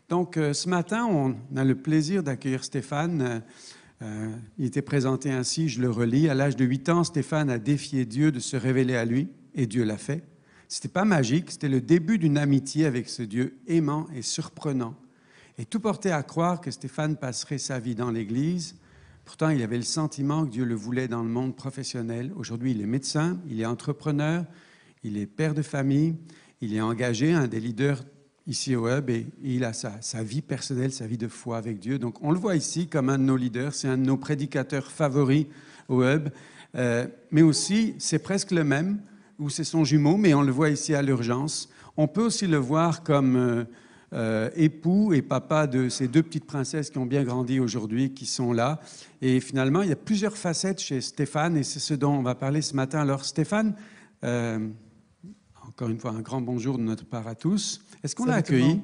Donc, ce matin, on a le plaisir d'accueillir Stéphane. Il était présenté ainsi, je le relis. À l'âge de 8 ans, Stéphane a défié Dieu de se révéler à lui, et Dieu l'a fait. C'était pas magique, c'était le début d'une amitié avec ce Dieu aimant et surprenant. Et tout portait à croire que Stéphane passerait sa vie dans l'Église. Pourtant, il avait le sentiment que Dieu le voulait dans le monde professionnel. Aujourd'hui, il est médecin, il est entrepreneur, il est père de famille, il est engagé, un des leaders ici au Hub, et il a sa vie personnelle, sa vie de foi avec Dieu. Donc, on le voit ici comme un de nos leaders, c'est un de nos prédicateurs favoris au Hub, mais aussi, c'est presque le même, ou c'est son jumeau, mais on le voit ici à l'urgence. On peut aussi le voir comme époux et papa de ces 2 petites princesses qui ont bien grandi aujourd'hui, qui sont là. Et finalement, il y a plusieurs facettes chez Stéphane, et c'est ce dont on va parler ce matin. Alors, Stéphane, encore une fois, un grand bonjour de notre part à tous. Est-ce qu'on l'a accueilli?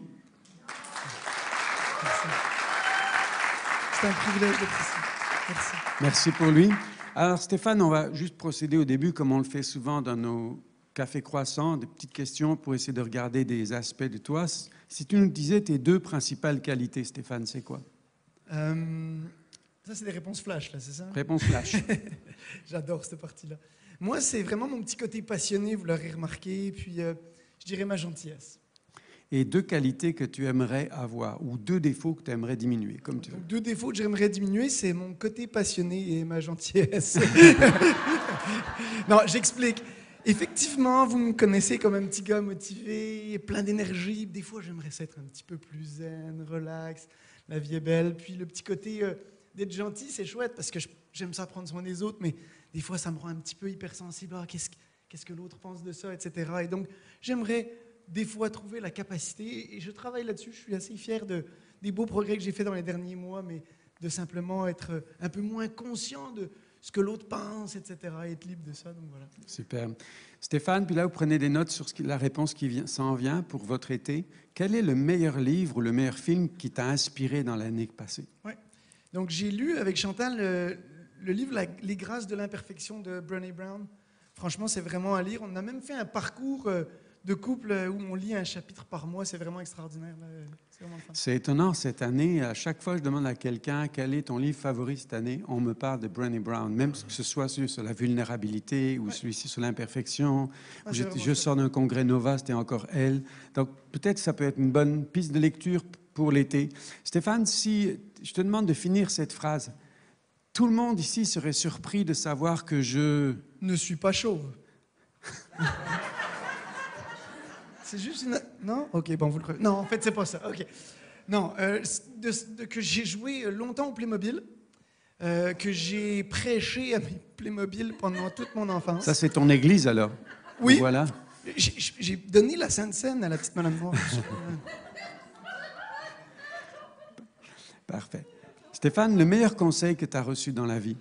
C'est un privilège d'être ici. Merci. Merci pour lui. Alors, Stéphane, on va juste procéder au début, comme on le fait souvent dans nos cafés croissants, des petites questions pour essayer de regarder des aspects de toi. Si tu nous disais tes 2 principales qualités, Stéphane, c'est quoi? Ça, c'est des réponses flash, là, c'est ça? Réponse flash. J'adore cette partie-là. Moi, c'est vraiment mon petit côté passionné, vous l'aurez remarqué, puis je dirais ma gentillesse. Et 2 qualités que tu aimerais avoir, ou 2 défauts que tu aimerais diminuer, comme tu veux. Donc, 2 défauts que j'aimerais diminuer, c'est mon côté passionné et ma gentillesse. Non, j'explique. Effectivement, vous me connaissez comme un petit gars motivé, plein d'énergie. Des fois, j'aimerais être un petit peu plus zen, relax. La vie est belle. Puis le petit côté d'être gentil, c'est chouette parce que j'aime ça prendre soin des autres, mais des fois, ça me rend un petit peu hypersensible. Ah, qu'est-ce que l'autre pense de ça, etc. Et donc, j'aimerais des fois trouver la capacité, et je travaille là-dessus. Je suis assez fier des beaux progrès que j'ai faits dans les derniers mois, mais de simplement être un peu moins conscient de ce que l'autre pense, etc., et être libre de ça. Donc voilà. Super. Stéphane, puis là, vous prenez des notes sur la réponse qui s'en vient pour votre été. Quel est le meilleur livre ou le meilleur film qui t'a inspiré dans l'année passée? Oui. Donc, j'ai lu avec Chantal le livre Les grâces de l'imperfection de Brené Brown. Franchement, c'est vraiment à lire. On a même fait un parcours de couple où on lit un chapitre par mois. C'est vraiment extraordinaire. C'est vraiment fun. C'est étonnant, cette année, à chaque fois que je demande à quelqu'un quel est ton livre favori cette année, on me parle de Brené Brown, même que ce soit celui sur la vulnérabilité ou celui-ci sur l'imperfection. Je sors d'un congrès Nova, c'était encore elle. Donc peut-être ça peut être une bonne piste de lecture pour l'été. Stéphane, si je te demande de finir cette phrase, tout le monde ici serait surpris de savoir que je ne suis pas chauve. C'est juste une... Non? OK, bon, vous le... Non, en fait, c'est pas ça. OK. Non, que j'ai joué longtemps au Playmobil, que j'ai prêché à mes Playmobil pendant toute mon enfance. Ça, c'est ton église, alors? Oui. Voilà. J'ai donné la Sainte Seine à la petite Madame Noire. Parfait. Stéphane, le meilleur conseil que tu as reçu dans la vie?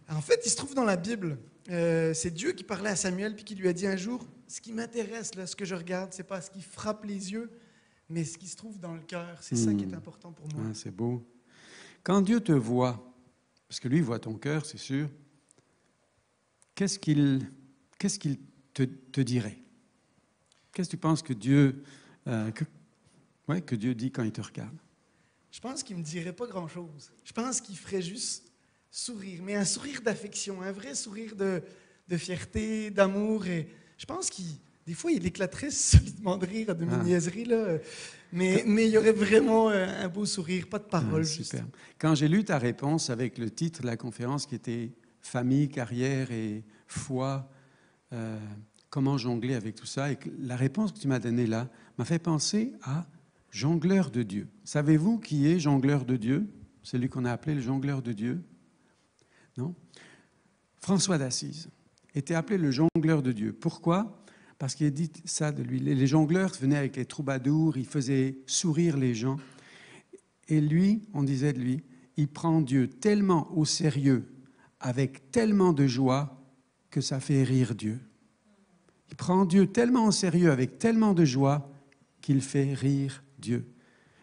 En fait, il se trouve dans la Bible. C'est Dieu qui parlait à Samuel puis qui lui a dit un jour, ce qui m'intéresse, là, ce que je regarde, c'est pas ce qui frappe les yeux, mais ce qui se trouve dans le cœur. C'est ça qui est important pour moi. Ah, c'est beau. Quand Dieu te voit, parce que lui voit ton cœur, c'est sûr, qu'est-ce qu'il te dirait? Qu'est-ce que tu penses que Dieu dit quand il te regarde? Je pense qu'il me dirait pas grand-chose. Je pense qu'il ferait juste sourire, mais un sourire d'affection, un vrai sourire de fierté, d'amour. Et je pense des fois, il éclaterait solidement de rire à de mes niaiseries, là. Mais il y aurait vraiment un beau sourire, pas de parole. Super. Juste. Quand j'ai lu ta réponse avec le titre de la conférence qui était « Famille, carrière et foi », comment jongler avec tout ça, et la réponse que tu m'as donnée là m'a fait penser à jongleur de Dieu. Savez-vous qui est jongleur de Dieu? Celui qu'on a appelé le jongleur de Dieu? Non? François d'Assise était appelé le jongleur de Dieu. Pourquoi? Parce qu'il a dit ça de lui. Les jongleurs venaient avec les troubadours, ils faisaient sourire les gens. Et lui, on disait de lui, il prend Dieu tellement au sérieux, avec tellement de joie, que ça fait rire Dieu. Il prend Dieu tellement au sérieux, avec tellement de joie, qu'il fait rire Dieu.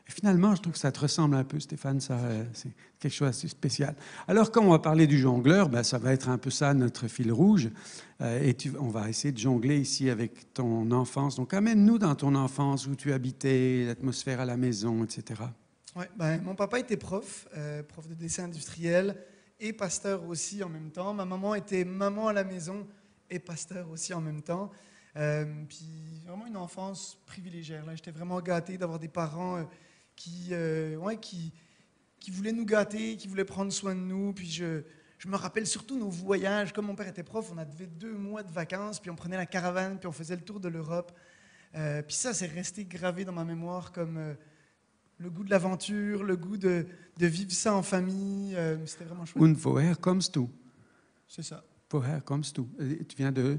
Et finalement, je trouve que ça te ressemble un peu, Stéphane, ça, c'est quelque chose d'assez spécial. Alors, quand on va parler du jongleur, ben, ça va être un peu ça, notre fil rouge. On va essayer de jongler ici avec ton enfance. Donc, amène-nous dans ton enfance, où tu habitais, l'atmosphère à la maison, etc. Ouais, ben, mon papa était prof, prof de dessin industriel et pasteur aussi en même temps. Ma maman était maman à la maison et pasteur aussi en même temps. Puis vraiment une enfance privilégiée. Là, j'étais vraiment gâté d'avoir des parents qui voulaient nous gâter, qui voulaient prendre soin de nous. Puis je me rappelle surtout nos voyages. Comme mon père était prof, on avait 2 mois de vacances, puis on prenait la caravane, puis on faisait le tour de l'Europe. Puis ça, c'est resté gravé dans ma mémoire comme le goût de l'aventure, le goût de vivre ça en famille. C'était vraiment chouette. Und woher kommst du? C'est ça. Woher kommst du? Tu viens de...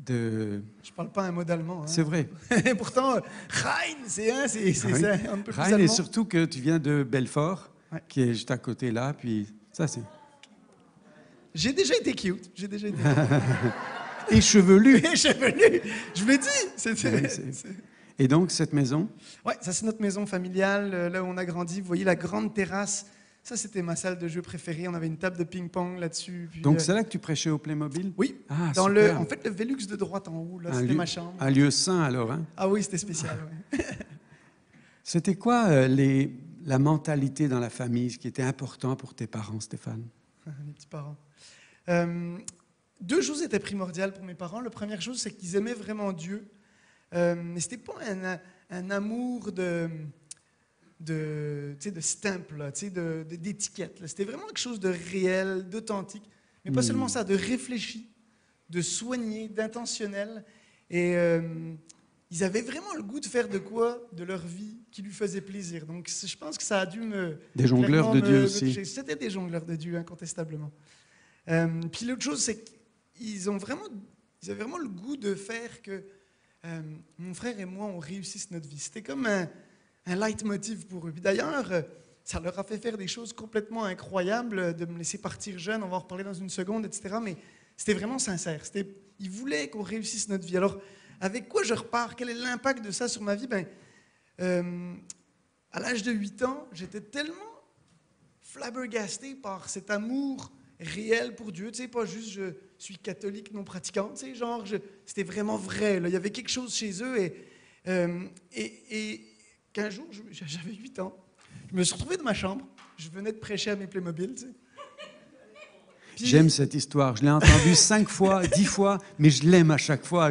Je parle pas un mot d'allemand. Hein. C'est vrai. Pourtant, Rhein, c'est Ah oui. ça, un peu plus Rhein, et allemand. surtout que tu viens de Belfort, Ouais. qui est juste à côté là, puis ça c'est... J'ai déjà été cute. J'ai déjà été Et chevelu. chevelu. Je vous l'ai dit. Oui, c'est- Et donc, cette maison, Ouais, ça c'est notre maison familiale, là où on a grandi. Vous voyez la grande terrasse. Ça, c'était ma salle de jeu préférée. On avait une table de ping-pong là-dessus. Puis, donc c'est là que tu prêchais au Playmobil? oui, Ah, dans super. en fait, le Velux de droite en haut, là, Un c'était lieu- ma chambre. Un lieu sain alors, hein? Ah oui, c'était spécial. Ouais. C'était quoi la mentalité dans la famille, ce qui était important pour tes parents, Stéphane? Les petits parents. 2 choses étaient primordiales pour mes parents. La première chose, c'est qu'ils aimaient vraiment Dieu. Mais c'était pas un amour tu sais, de stamp, là, tu sais, d'étiquette. Là. C'était vraiment quelque chose de réel, d'authentique. Mais pas seulement ça, de réfléchi, de soigné, d'intentionnel. Et ils avaient vraiment le goût de faire de quoi de leur vie qui lui faisait plaisir. Donc je pense que ça a dû me... Des jongleurs de Dieu aussi. C'était des jongleurs de Dieu, incontestablement. Puis l'autre chose, c'est qu'ils avaient vraiment le goût de faire que mon frère et moi, on réussisse notre vie. C'était comme un leitmotiv pour eux. Puis d'ailleurs, ça leur a fait faire des choses complètement incroyables, de me laisser partir jeune, on va en reparler dans une seconde, etc. Mais c'était vraiment sincère. Ils voulaient qu'on réussisse notre vie. Alors, avec quoi je repars? Quel est l'impact de ça sur ma vie? À l'âge de 8 ans, j'étais tellement flabbergasté par cet amour réel pour Dieu, tu sais, pas juste je suis catholique non pratiquant, tu sais, genre, c'était vraiment vrai, là. Il y avait quelque chose chez eux et qu'un jour, j'avais 8 ans, je me suis retrouvé dans ma chambre, je venais de prêcher à mes Playmobil, tu sais. Puis, J'aime cette histoire. Je l'ai entendue 5 fois, 10 fois, mais je l'aime à chaque fois.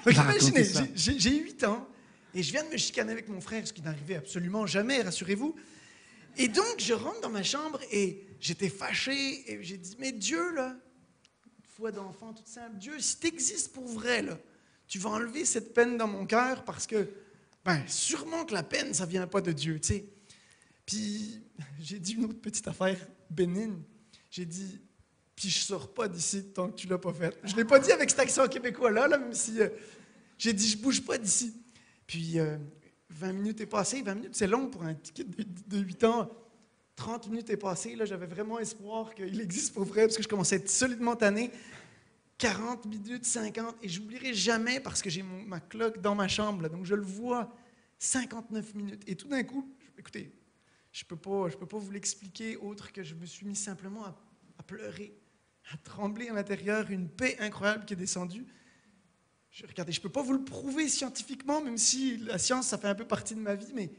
imaginez, j'ai 8 ans et je viens de me chicaner avec mon frère, ce qui n'arrivait absolument jamais, rassurez-vous. Et donc, je rentre dans ma chambre et j'étais fâché et j'ai dit, mais Dieu, là, foi d'enfant toute simple, Dieu, si tu existes pour vrai, là, tu vas enlever cette peine dans mon cœur parce que, sûrement que la peine, ça vient pas de Dieu, tu sais. Puis, j'ai dit une autre petite affaire bénigne. J'ai dit, puis je sors pas d'ici tant que tu l'as pas fait. Je l'ai pas dit avec cet accent québécois-là, là, même si j'ai dit, je bouge pas d'ici. Puis, 20 minutes est passé. 20 minutes, c'est long pour un petit kid de 8 ans. 30 minutes est passé. Là, j'avais vraiment espoir qu'il existe pour vrai, parce que je commençais à être solidement tanné. 40 minutes, 50, et j'oublierai jamais parce que j'ai ma cloque dans ma chambre, là, donc je le vois, 59 minutes. Et tout d'un coup, écoutez, je peux pas vous l'expliquer autre que je me suis mis simplement à pleurer, à trembler à l'intérieur, une paix incroyable qui est descendue. Regardez, je ne peux pas vous le prouver scientifiquement, même si la science, ça fait un peu partie de ma vie, mais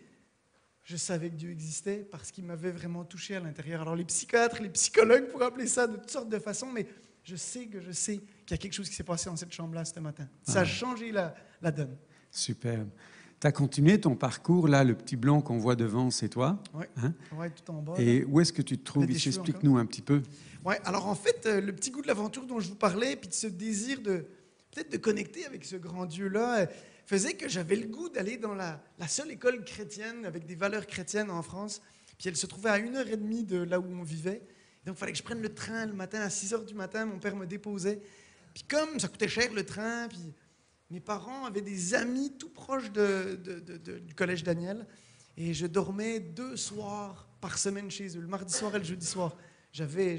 je savais que Dieu existait parce qu'il m'avait vraiment touché à l'intérieur. Alors les psychiatres, les psychologues pourraient appeler ça de toutes sortes de façons, mais je sais qu'il y a quelque chose qui s'est passé dans cette chambre-là ce matin. Ça a changé la donne. Superbe. Tu as continué ton parcours, là, le petit blond qu'on voit devant, c'est toi. Oui, Hein? Ouais, tout en bas. Et où est-ce que tu te trouves Des ici? cheveux Explique-nous un petit peu. Ouais, alors en fait, le petit goût de l'aventure dont je vous parlais, puis de ce désir peut-être de connecter avec ce grand Dieu-là, faisait que j'avais le goût d'aller dans la seule école chrétienne avec des valeurs chrétiennes en France. Puis elle se trouvait à 1h30 de là où on vivait. Donc il fallait que je prenne le train le matin à 6h du matin. Mon père me déposait. Puis comme ça coûtait cher le train, puis mes parents avaient des amis tout proches du collège Daniel. Et je dormais 2 soirs par semaine chez eux, le mardi soir et le jeudi soir. J'avais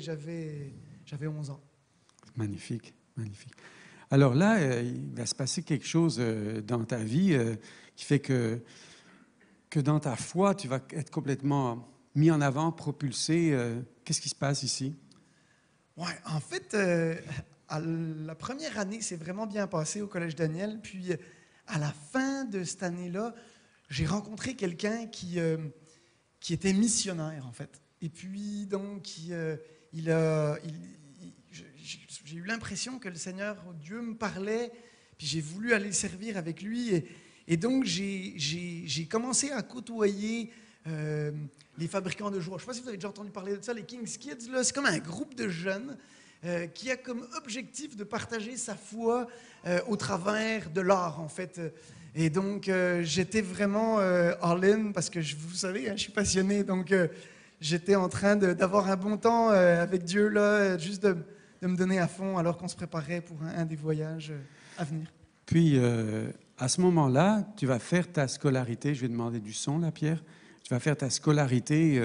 11 ans. Magnifique, magnifique. Alors là, il va se passer quelque chose dans ta vie qui fait que que dans ta foi, tu vas être complètement mis en avant, propulsé. Qu'est-ce qui se passe ici? Ouais, en fait, la première année, c'est vraiment bien passé au Collège Daniel. Puis, à la fin de cette année-là, j'ai rencontré quelqu'un qui était missionnaire, en fait. Et puis, donc, j'ai eu l'impression que le Seigneur, Dieu, me parlait, puis j'ai voulu aller servir avec lui. Et donc, j'ai commencé à côtoyer les fabricants de joie. Je ne sais pas si vous avez déjà entendu parler de ça, les King's Kids. C'est comme un groupe de jeunes qui a comme objectif de partager sa foi au travers de l'art, en fait. Et donc, j'étais vraiment all-in parce que, vous savez, hein, je suis passionné. Donc, j'étais en train d'avoir un bon temps avec Dieu, là, juste de me donner à fond alors qu'on se préparait pour un des voyages à venir. Puis, à ce moment-là, tu vas faire ta scolarité. Je vais demander du son, là, Pierre. Tu vas faire ta scolarité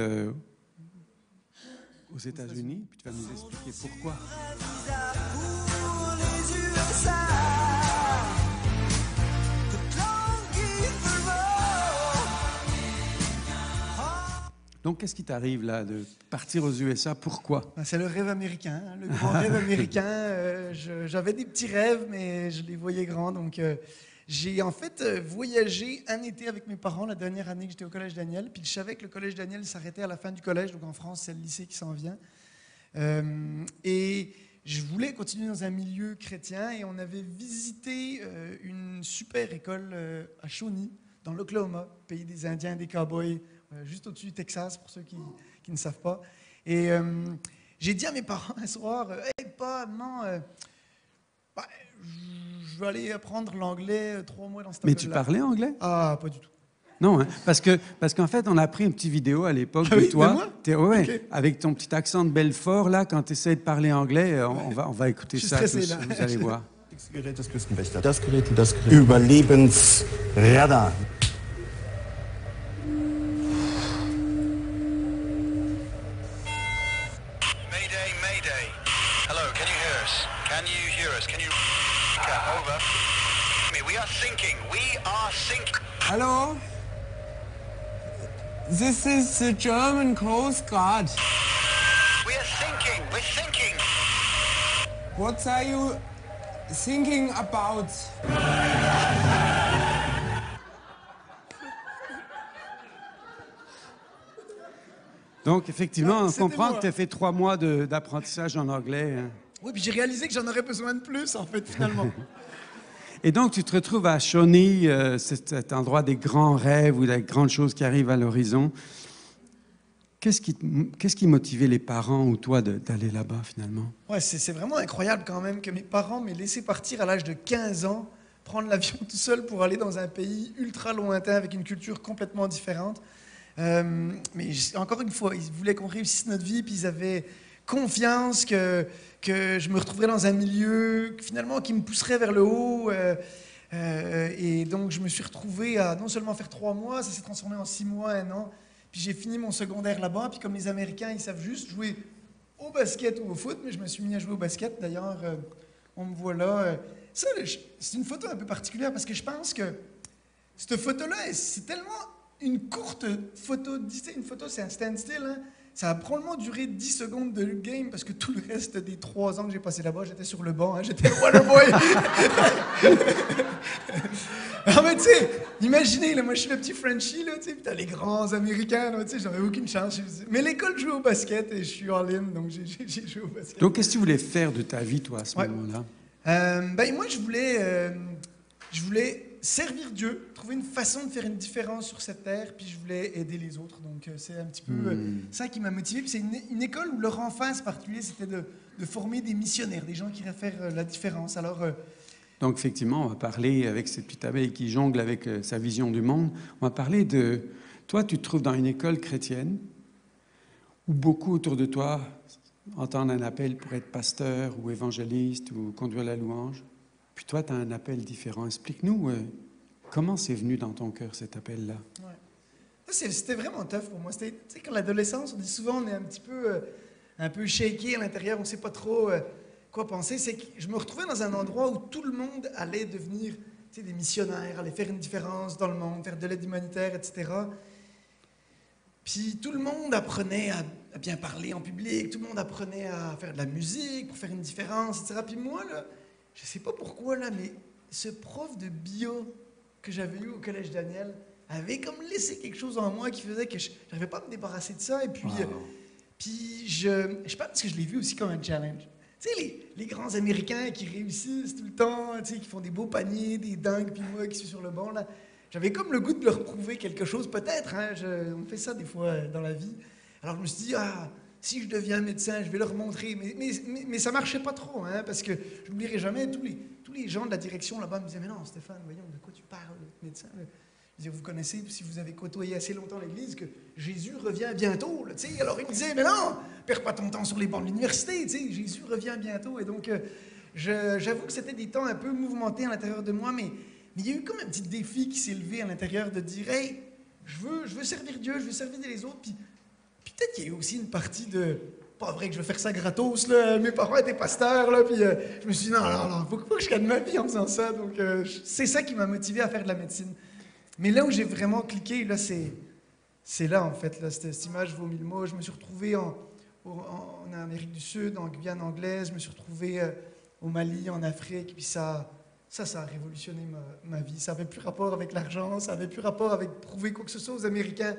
aux États-Unis, puis tu vas nous expliquer pourquoi. Donc, qu'est-ce qui t'arrive là de partir aux USA? Pourquoi? C'est le rêve américain, hein, le grand rêve américain. J'avais des petits rêves, mais je les voyais grands. Donc, j'ai en fait voyagé un été avec mes parents la dernière année que j'étais au Collège Daniel. Puis je savais que le Collège Daniel s'arrêtait à la fin du collège. Donc en France, c'est le lycée qui s'en vient. Et je voulais continuer dans un milieu chrétien. Et on avait visité une super école à Shawnee, dans l'Oklahoma, pays des Indiens et des Cowboys, juste au-dessus du Texas, pour ceux qui ne savent pas. Et j'ai dit à mes parents un soir, « Hey, pas, non, je vais aller apprendre l'anglais 3 mois dans cette école-là. » Mais tu parlais anglais? Ah, pas du tout. Non, hein, parce qu'en fait, on a pris une petite vidéo à l'époque Ah de oui, toi. de moi? Ouais, Ok. avec ton petit accent de Belfort, là, quand tu essaies de parler anglais, on va écouter Je suis ça stressé, tous, là. vous allez voir. Gerät des Küstenwächter. Das Gerät und das Gerät. Überlebensradar. Mayday, mayday. Hello, can you hear us? Can you hear us? Can you... Over. We are sinking. We are sinking. Hello? This is the German Coast Guard. We are sinking. We're sinking. What are you thinking about? Donc, effectivement, on C'était comprend moi. que tu as fait 3 mois d'apprentissage en anglais. Hein. Oui, puis j'ai réalisé que j'en aurais besoin de plus, en fait, finalement. Et donc, tu te retrouves à Shawnee, cet endroit des grands rêves ou des grandes choses qui arrivent à l'horizon. Qu'est-ce qui motivait les parents ou toi d'aller là-bas, finalement? Ouais, c'est vraiment incroyable quand même que mes parents m'aient laissé partir à l'âge de 15 ans, prendre l'avion tout seul pour aller dans un pays ultra lointain avec une culture complètement différente. Mais encore une fois, ils voulaient qu'on réussisse notre vie, puis ils avaient confiance que je me retrouverais dans un milieu finalement qui me pousserait vers le haut. Et donc, je me suis retrouvé à non seulement faire 3 mois, ça s'est transformé en 6 mois, 1 an. Puis j'ai fini mon secondaire là-bas. Puis comme les Américains, ils savent juste jouer au basket ou au foot, mais je me suis mis à jouer au basket. D'ailleurs, on me voit là. Ça, c'est une photo un peu particulière parce que je pense que cette photo-là, c'est tellement une courte photo. Tu sais, une photo, c'est un standstill, hein? Ça a probablement duré 10 secondes de game parce que tout le reste des 3 ans que j'ai passé là-bas, j'étais sur le banc, hein, j'étais le waterboy. Non mais tu sais, imaginez, là, moi je suis le petit Frenchie, là, tu sais, puis t'as les grands Américains, là, tu sais, j'avais aucune chance. Mais l'école jouait au basket et je suis en ligne, donc j'ai joué au basket. Donc, qu'est-ce que tu voulais faire de ta vie, toi, à ce Ouais. moment-là? Ben moi je voulais servir Dieu, trouver une façon de faire une différence sur cette terre, puis je voulais aider les autres. Donc c'est un petit peu ça qui m'a motivé. Puis c'est une école où leur enfance particulière, c'était de former des missionnaires, des gens qui iraient faire la différence. Alors Donc, effectivement, on va parler avec cette petite abeille qui jongle avec sa vision du monde. On va parler de... Toi, tu te trouves dans une école chrétienne où beaucoup autour de toi entendent un appel pour être pasteur ou évangéliste ou conduire la louange. Puis toi, tu as un appel différent. Explique-nous comment c'est venu dans ton cœur, cet appel-là. ouais. C'était vraiment tough pour moi. Tu sais, quand l'adolescence, on dit souvent, on est un peu shaky à l'intérieur, on ne sait pas trop quoi penser. C'est que je me retrouvais dans un endroit où tout le monde allait devenir tu sais, des missionnaires, aller faire une différence dans le monde, faire de l'aide humanitaire, etc. Puis tout le monde apprenait à bien parler en public, tout le monde apprenait à faire de la musique pour faire une différence, etc. Puis moi, là, je sais pas pourquoi, là, mais ce prof de bio que j'avais eu au Collège Daniel avait comme laissé quelque chose en moi qui faisait que je n'arrivais pas à me débarrasser de ça. Et puis, je sais pas, parce que je l'ai vu aussi comme un challenge. Tu sais, les grands Américains qui réussissent tout le temps, tu sais, qui font des beaux paniers, des dingues, puis moi qui suis sur le banc, là, j'avais comme le goût de leur prouver quelque chose, peut-être, hein, on fait ça des fois dans la vie. Alors je me suis dit, si je deviens médecin, je vais leur montrer. Mais ça marchait pas trop, hein, parce que je n'oublierai jamais, tous les gens de la direction là-bas me disaient, mais non, Stéphane, voyons, de quoi tu parles, médecin? Je disais, vous connaissez, si vous avez côtoyé assez longtemps l'Église, que Jésus revient bientôt. Là, alors ils me disaient, mais non, perds pas ton temps sur les bancs de l'université, Jésus revient bientôt. Et donc, j'avoue que c'était des temps un peu mouvementés à l'intérieur de moi, mais il y a eu comme un petit défi qui s'est levé à l'intérieur de dire, hey, je veux servir Dieu, je veux servir les autres. Puis peut-être qu'il y a eu aussi une partie de, pas vrai que je veux faire ça gratos, là, mes parents étaient pasteurs, là, puis je me suis dit, non, faut pas que je gagne ma vie en faisant ça. Donc, c'est ça qui m'a motivé à faire de la médecine. Mais là où j'ai vraiment cliqué, là, c'est là, en fait, là, cette image vaut mille mots. Je me suis retrouvé en Amérique du Sud, en Guyane anglaise, je me suis retrouvé au Mali, en Afrique, puis ça a révolutionné ma vie. Ça n'avait plus rapport avec l'argent, ça n'avait plus rapport avec prouver quoi que ce soit aux Américains.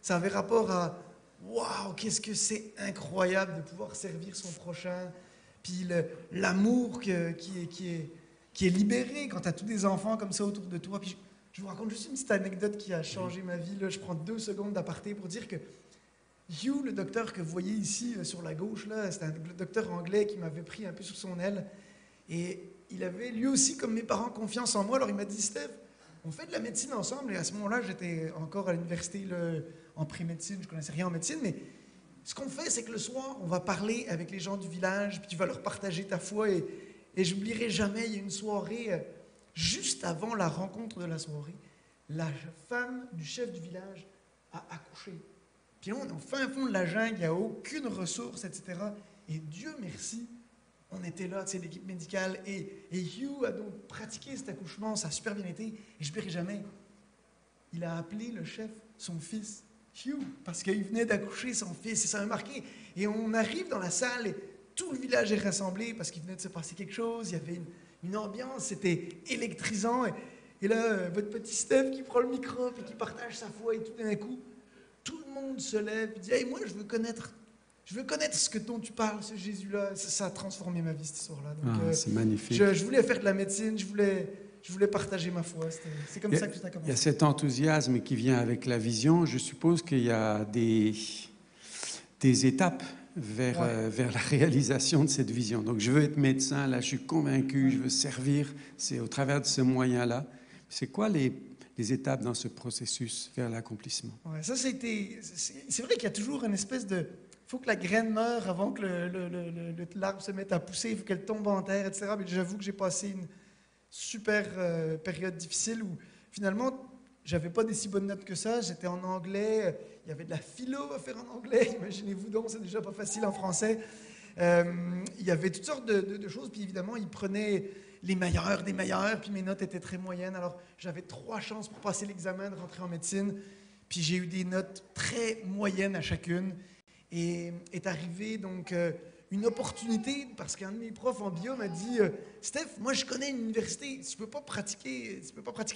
Ça avait rapport à « Waouh, qu'est-ce que c'est incroyable de pouvoir servir son prochain !» Puis l'amour qui est libéré quand tu as tous des enfants comme ça autour de toi. Puis je vous raconte juste une petite anecdote qui a changé ma vie. Là, je prends 2 secondes d'aparté pour dire que Hugh, le docteur que vous voyez ici sur la gauche, là, c'est un docteur anglais qui m'avait pris un peu sous son aile. Et il avait lui aussi, comme mes parents, confiance en moi. Alors il m'a dit, Steph, on fait de la médecine ensemble. Et à ce moment-là, j'étais encore à l'université en pré-médecine, je ne connaissais rien en médecine. Mais ce qu'on fait, c'est que le soir, on va parler avec les gens du village, puis tu vas leur partager ta foi. Et je n'oublierai jamais, il y a une soirée, juste avant la rencontre de la soirée, la femme du chef du village a accouché. Puis là, on est au fin fond de la jungle, il n'y a aucune ressource, etc. Et Dieu merci, on était là, tu sais, l'équipe médicale, et Hugh a donc pratiqué cet accouchement, ça a super bien été, et je n'oublierai jamais, il a appelé le chef son fils, Hugh, parce qu'il venait d'accoucher son fils, et ça m'a marqué. Et on arrive dans la salle, et tout le village est rassemblé, parce qu'il venait de se passer quelque chose, il y avait une ambiance, c'était électrisant, et là, votre petit Steph qui prend le micro, et qui partage sa foi, et tout d'un coup, tout le monde se lève, et dit, hey, moi, je veux connaître ce dont tu parles, ce Jésus-là. Ça a transformé ma vie, cette histoire-là. Donc, c'est magnifique. Je voulais faire de la médecine, je voulais partager ma foi. C'est comme ça que ça a commencé. Il y a cet enthousiasme qui vient avec la vision. Je suppose qu'il y a des étapes vers la réalisation de cette vision. Donc, je veux être médecin, là, je suis convaincu, je veux servir. C'est au travers de ce moyen-là. C'est quoi les étapes dans ce processus vers l'accomplissement? Ouais, ça, c'est vrai qu'il y a toujours une espèce de... Il faut que la graine meure avant que l'arbre se mette à pousser, il faut qu'elle tombe en terre, etc. Mais j'avoue que j'ai passé une super période difficile où, finalement, j'avais pas des si bonnes notes que ça. J'étais en anglais, il y avait de la philo à faire en anglais. Imaginez-vous donc, c'est déjà pas facile en français. Il y avait toutes sortes de choses. Puis évidemment, ils prenaient les meilleurs des meilleurs, puis mes notes étaient très moyennes. Alors, j'avais 3 chances pour passer l'examen, de rentrer en médecine. Puis j'ai eu des notes très moyennes à chacune. Et est arrivée donc une opportunité, parce qu'un de mes profs en bio m'a dit Steph, moi je connais une université, tu peux pas pratiquer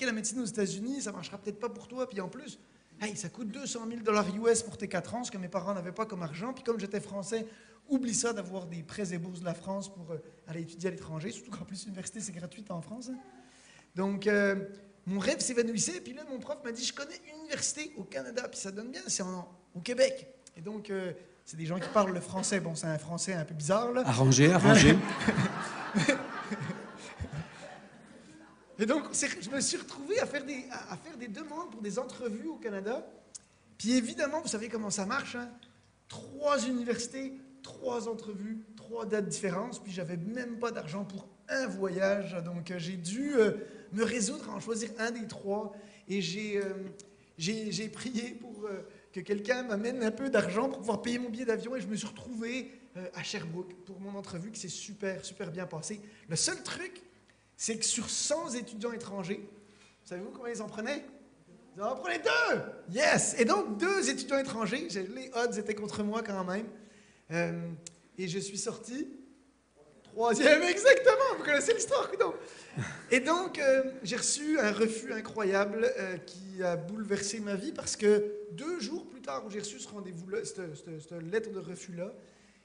la médecine aux États-Unis, ça marchera peut-être pas pour toi. Puis en plus, hey, ça coûte $200,000 US pour tes 4 ans, ce que mes parents n'avaient pas comme argent. Puis comme j'étais français, oublie ça d'avoir des prêts et bourses de la France pour aller étudier à l'étranger, surtout qu'en plus l'université c'est gratuit en France. Hein. Donc mon rêve s'évanouissait. Puis là mon prof m'a dit je connais une université au Canada, puis ça donne bien, c'est au Québec. Et donc, c'est des gens qui parlent le français. Bon, c'est un français un peu bizarre, là. Arrangé. Et donc, je me suis retrouvé à faire des demandes pour des entrevues au Canada. Puis évidemment, vous savez comment ça marche, hein? 3 universités, 3 entrevues, 3 dates différentes. Puis j'avais même pas d'argent pour un voyage. Donc, j'ai dû me résoudre à en choisir un des 3. Et j'ai prié pour... que quelqu'un m'amène un peu d'argent pour pouvoir payer mon billet d'avion, et je me suis retrouvé à Sherbrooke pour mon entrevue qui s'est super, super bien passée. Le seul truc, c'est que sur 100 étudiants étrangers, savez-vous combien ils en prenaient? Ils en prenaient 2! Yes! Et donc, 2 étudiants étrangers, les odds étaient contre moi quand même. Et je suis sorti 3e, exactement! Vous connaissez l'histoire, coudonc? Et donc, j'ai reçu un refus incroyable qui a bouleversé ma vie parce que 2 jours plus tard où j'ai reçu ce rendez-vous-là, cette lettre de refus-là,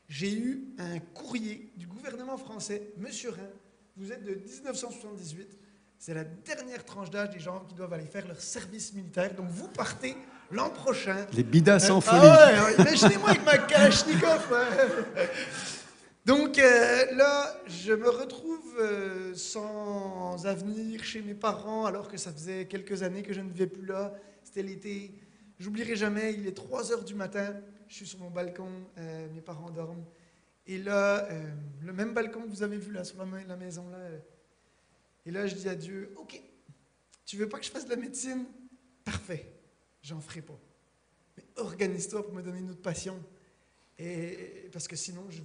j'ai eu un courrier du gouvernement français. Monsieur Rhin, vous êtes de 1978. C'est la dernière tranche d'âge des gens qui doivent aller faire leur service militaire. Donc, vous partez l'an prochain. Les bidas sans folie. Ah ouais, imaginez-moi avec ma Kalachnikov. Donc, là, je me retrouve sans avenir chez mes parents, alors que ça faisait quelques années que je ne vivais plus là. C'était l'été. J'oublierai jamais, il est 3 heures du matin. Je suis sur mon balcon, mes parents dorment. Et là, le même balcon que vous avez vu là, sur la maison, là. Et là, je dis à Dieu, « OK, tu veux pas que je fasse de la médecine? Parfait, j'en ferai pas. Mais organise-toi pour me donner une autre passion. Et parce que sinon, je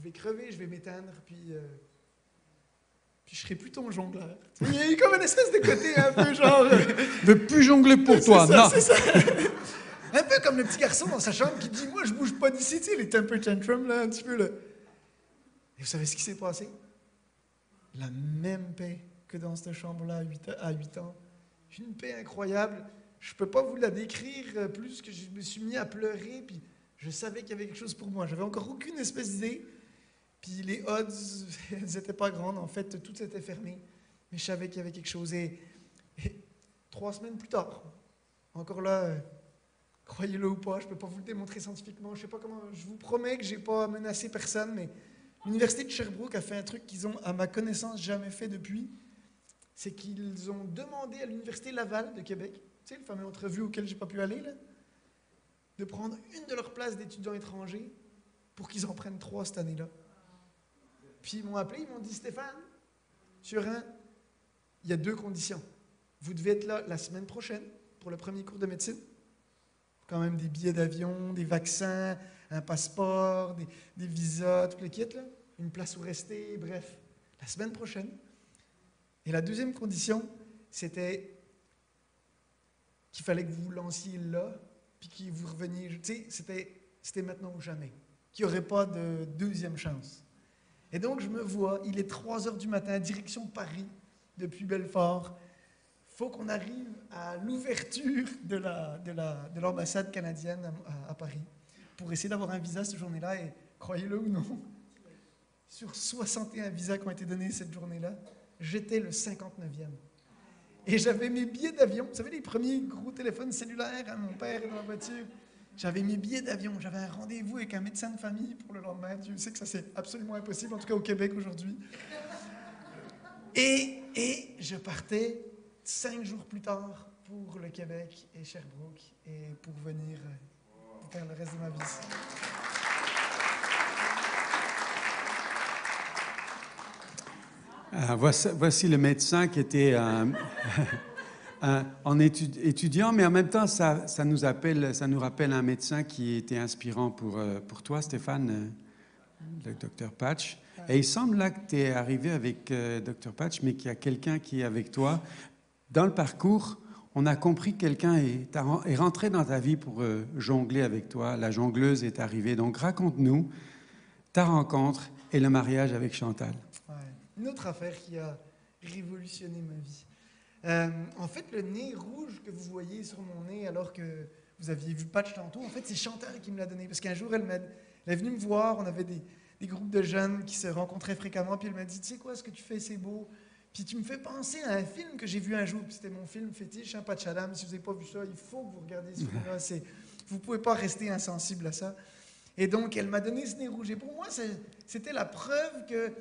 vais crever, je vais m'éteindre, puis je serai plus ton jongleur. » Il y a eu comme une espèce de côté un peu genre... Je veux plus jongler pour toi, non. C'est ça. Un peu comme le petit garçon dans sa chambre qui dit « Moi, je bouge pas d'ici, tu sais, les temper tantrums, là, un petit peu, là. » Et vous savez ce qui s'est passé? La même paix que dans cette chambre-là à 8 ans. J'ai une paix incroyable. Je ne peux pas vous la décrire plus que je me suis mis à pleurer, puis je savais qu'il y avait quelque chose pour moi. J'avais encore aucune espèce d'idée. Puis les odds, elles n'étaient pas grandes. En fait, tout s'était fermé. Mais je savais qu'il y avait quelque chose. Et 3 semaines plus tard, encore là, croyez-le ou pas, je ne peux pas vous le démontrer scientifiquement. Je sais pas comment. Je vous promets que je n'ai pas menacé personne, mais l'Université de Sherbrooke a fait un truc qu'ils ont, à ma connaissance, jamais fait depuis. C'est qu'ils ont demandé à l'Université Laval de Québec, tu sais, le fameux entrevue auquel je n'ai pas pu aller, là, de prendre une de leurs places d'étudiants étrangers pour qu'ils en prennent 3 cette année-là. Puis ils m'ont appelé, ils m'ont dit, Stéphane, sur il y a 2 conditions. Vous devez être là la semaine prochaine pour le premier cours de médecine. Quand même des billets d'avion, des vaccins, un passeport, des visas, tout le kit, là. Une place où rester, bref, la semaine prochaine. Et la deuxième condition, c'était qu'il fallait que vous vous lanciez là, puis que vous reveniez. Tu sais, c'était maintenant ou jamais. Qu'il n'y aurait pas de deuxième chance. Et donc, je me vois, il est 3 heures du matin, direction Paris, depuis Belfort. Il faut qu'on arrive à l'ouverture de l'ambassade canadienne à Paris pour essayer d'avoir un visa cette journée-là. Et croyez-le ou non, sur 61 visas qui ont été donnés cette journée-là, j'étais le 59e. Et j'avais mes billets d'avion. Vous savez, les premiers gros téléphones cellulaires, hein, mon père est dans la voiture. J'avais mes billets d'avion. J'avais un rendez-vous avec un médecin de famille pour le lendemain. Dieu sait que ça, c'est absolument impossible, en tout cas au Québec aujourd'hui. Et je partais 5 jours plus tard pour le Québec et Sherbrooke et pour venir faire le reste de ma vie. Voici le médecin qui était étudiant, mais en même temps, ça nous rappelle un médecin qui était inspirant pour toi, Stéphane, le Dr Patch. Et il semble là que tu es arrivé avec Dr Patch, mais qu'il y a quelqu'un qui est avec toi. Dans le parcours, on a compris que quelqu'un est rentré dans ta vie pour jongler avec toi. La jongleuse est arrivée. Donc, raconte-nous ta rencontre et le mariage avec Chantal. Ouais. Une autre affaire qui a révolutionné ma vie. En fait, le nez rouge que vous voyez sur mon nez alors que vous aviez vu Patch tantôt, en fait, c'est Chantal qui me l'a donné. Parce qu'un jour, elle est venue me voir, on avait des groupes de jeunes qui se rencontraient fréquemment, puis elle m'a dit, tu sais quoi, ce que tu fais, c'est beau. Puis tu me fais penser à un film que j'ai vu un jour, puis c'était mon film fétiche, Patch Adams. Si vous n'avez pas vu ça, il faut que vous regardiez ce film-là. Vous ne pouvez pas rester insensible à ça. Et donc, elle m'a donné ce nez rouge. Et pour moi, c'était la preuve que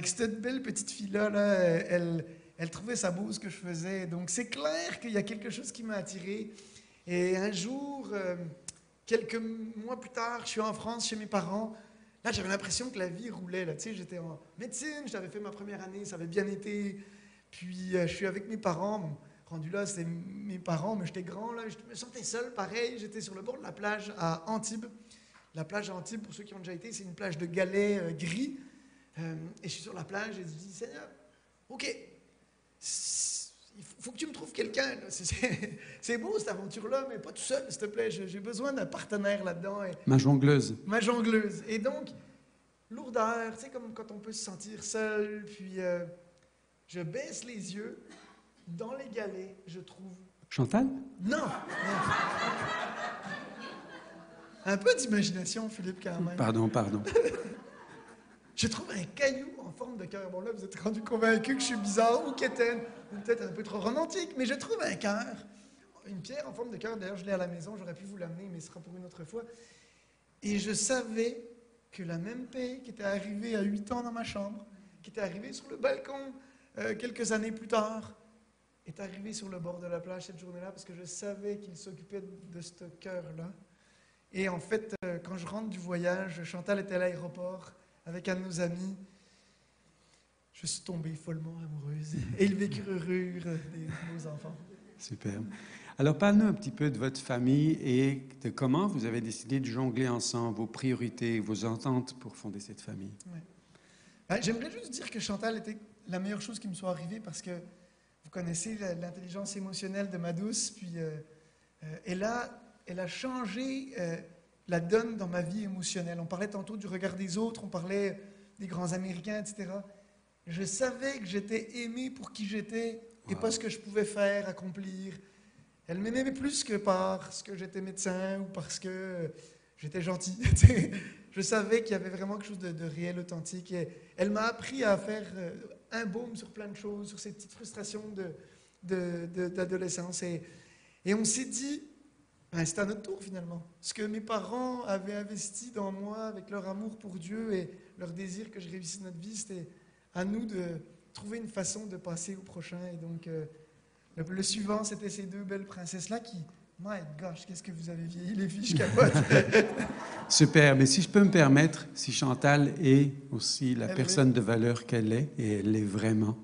cette belle petite fille-là, elle trouvait ça beau ce que je faisais. Donc, c'est clair qu'il y a quelque chose qui m'a attiré. Et un jour, quelques mois plus tard, je suis en France chez mes parents. Là, j'avais l'impression que la vie roulait. Là. Tu sais, j'étais en médecine, j'avais fait ma première année, ça avait bien été. Puis, je suis avec mes parents. Bon, rendu là, c'était mes parents, mais j'étais grand. Là, je me sentais seul, pareil. J'étais sur le bord de la plage à Antibes. La plage à Antibes, pour ceux qui ont déjà été, c'est une plage de galets gris. Et je suis sur la plage et je dis, Seigneur, OK, il faut que tu me trouves quelqu'un. Là. C'est beau cette aventure-là, mais pas tout seul, s'il te plaît. J'ai besoin d'un partenaire là-dedans. Et Ma jongleuse. ma jongleuse. Et donc, lourdeur, tu sais, comme quand on peut se sentir seul, puis je baisse les yeux, dans les galets, je trouve... Chantal? Non! Un peu d'imagination, Philippe, quand même. Pardon. Je trouve un caillou en forme de cœur. Bon, là, vous êtes rendu convaincu que je suis bizarre ou quétaine, ou peut-être un peu trop romantique, mais je trouve un cœur. Une pierre en forme de cœur. D'ailleurs, je l'ai à la maison, j'aurais pu vous l'amener, mais ce sera pour une autre fois. Et je savais que la même paix qui était arrivée à 8 ans dans ma chambre, qui était arrivée sur le balcon quelques années plus tard, est arrivée sur le bord de la plage cette journée-là, parce que je savais qu'il s'occupait de ce cœur-là. Et en fait, quand je rentre du voyage, Chantal était à l'aéroport avec un de nos amis. Je suis tombée follement amoureuse. Et ils vécurent heureux de nos enfants. Super. Alors, parle-nous un petit peu de votre famille et de comment vous avez décidé de jongler ensemble, vos priorités, vos ententes pour fonder cette famille. Ouais. J'aimerais juste dire que Chantal était la meilleure chose qui me soit arrivée parce que vous connaissez l'intelligence émotionnelle de ma douce, puis elle a changé la donne dans ma vie émotionnelle. On parlait tantôt du regard des autres, on parlait des grands Américains, etc. Je savais que j'étais aimé pour qui j'étais et pas ce que je pouvais faire, accomplir. Elle m'aimait plus que parce que j'étais médecin ou parce que j'étais gentil. Je savais qu'il y avait vraiment quelque chose de réel, authentique. Et elle m'a appris à faire un baume sur plein de choses, sur ces petites frustrations d'adolescence. Et on s'est dit, c'est à notre tour finalement. Ce que mes parents avaient investi dans moi avec leur amour pour Dieu et leur désir que je réussisse notre vie, c'était à nous de trouver une façon de passer au prochain. Et donc, le suivant, c'était ces deux belles princesses-là qui... My gosh, qu'est-ce que vous avez vieilli, les filles, je capote. Super, mais si je peux me permettre, si Chantal est aussi la personne de valeur qu'elle est, et elle l'est vraiment,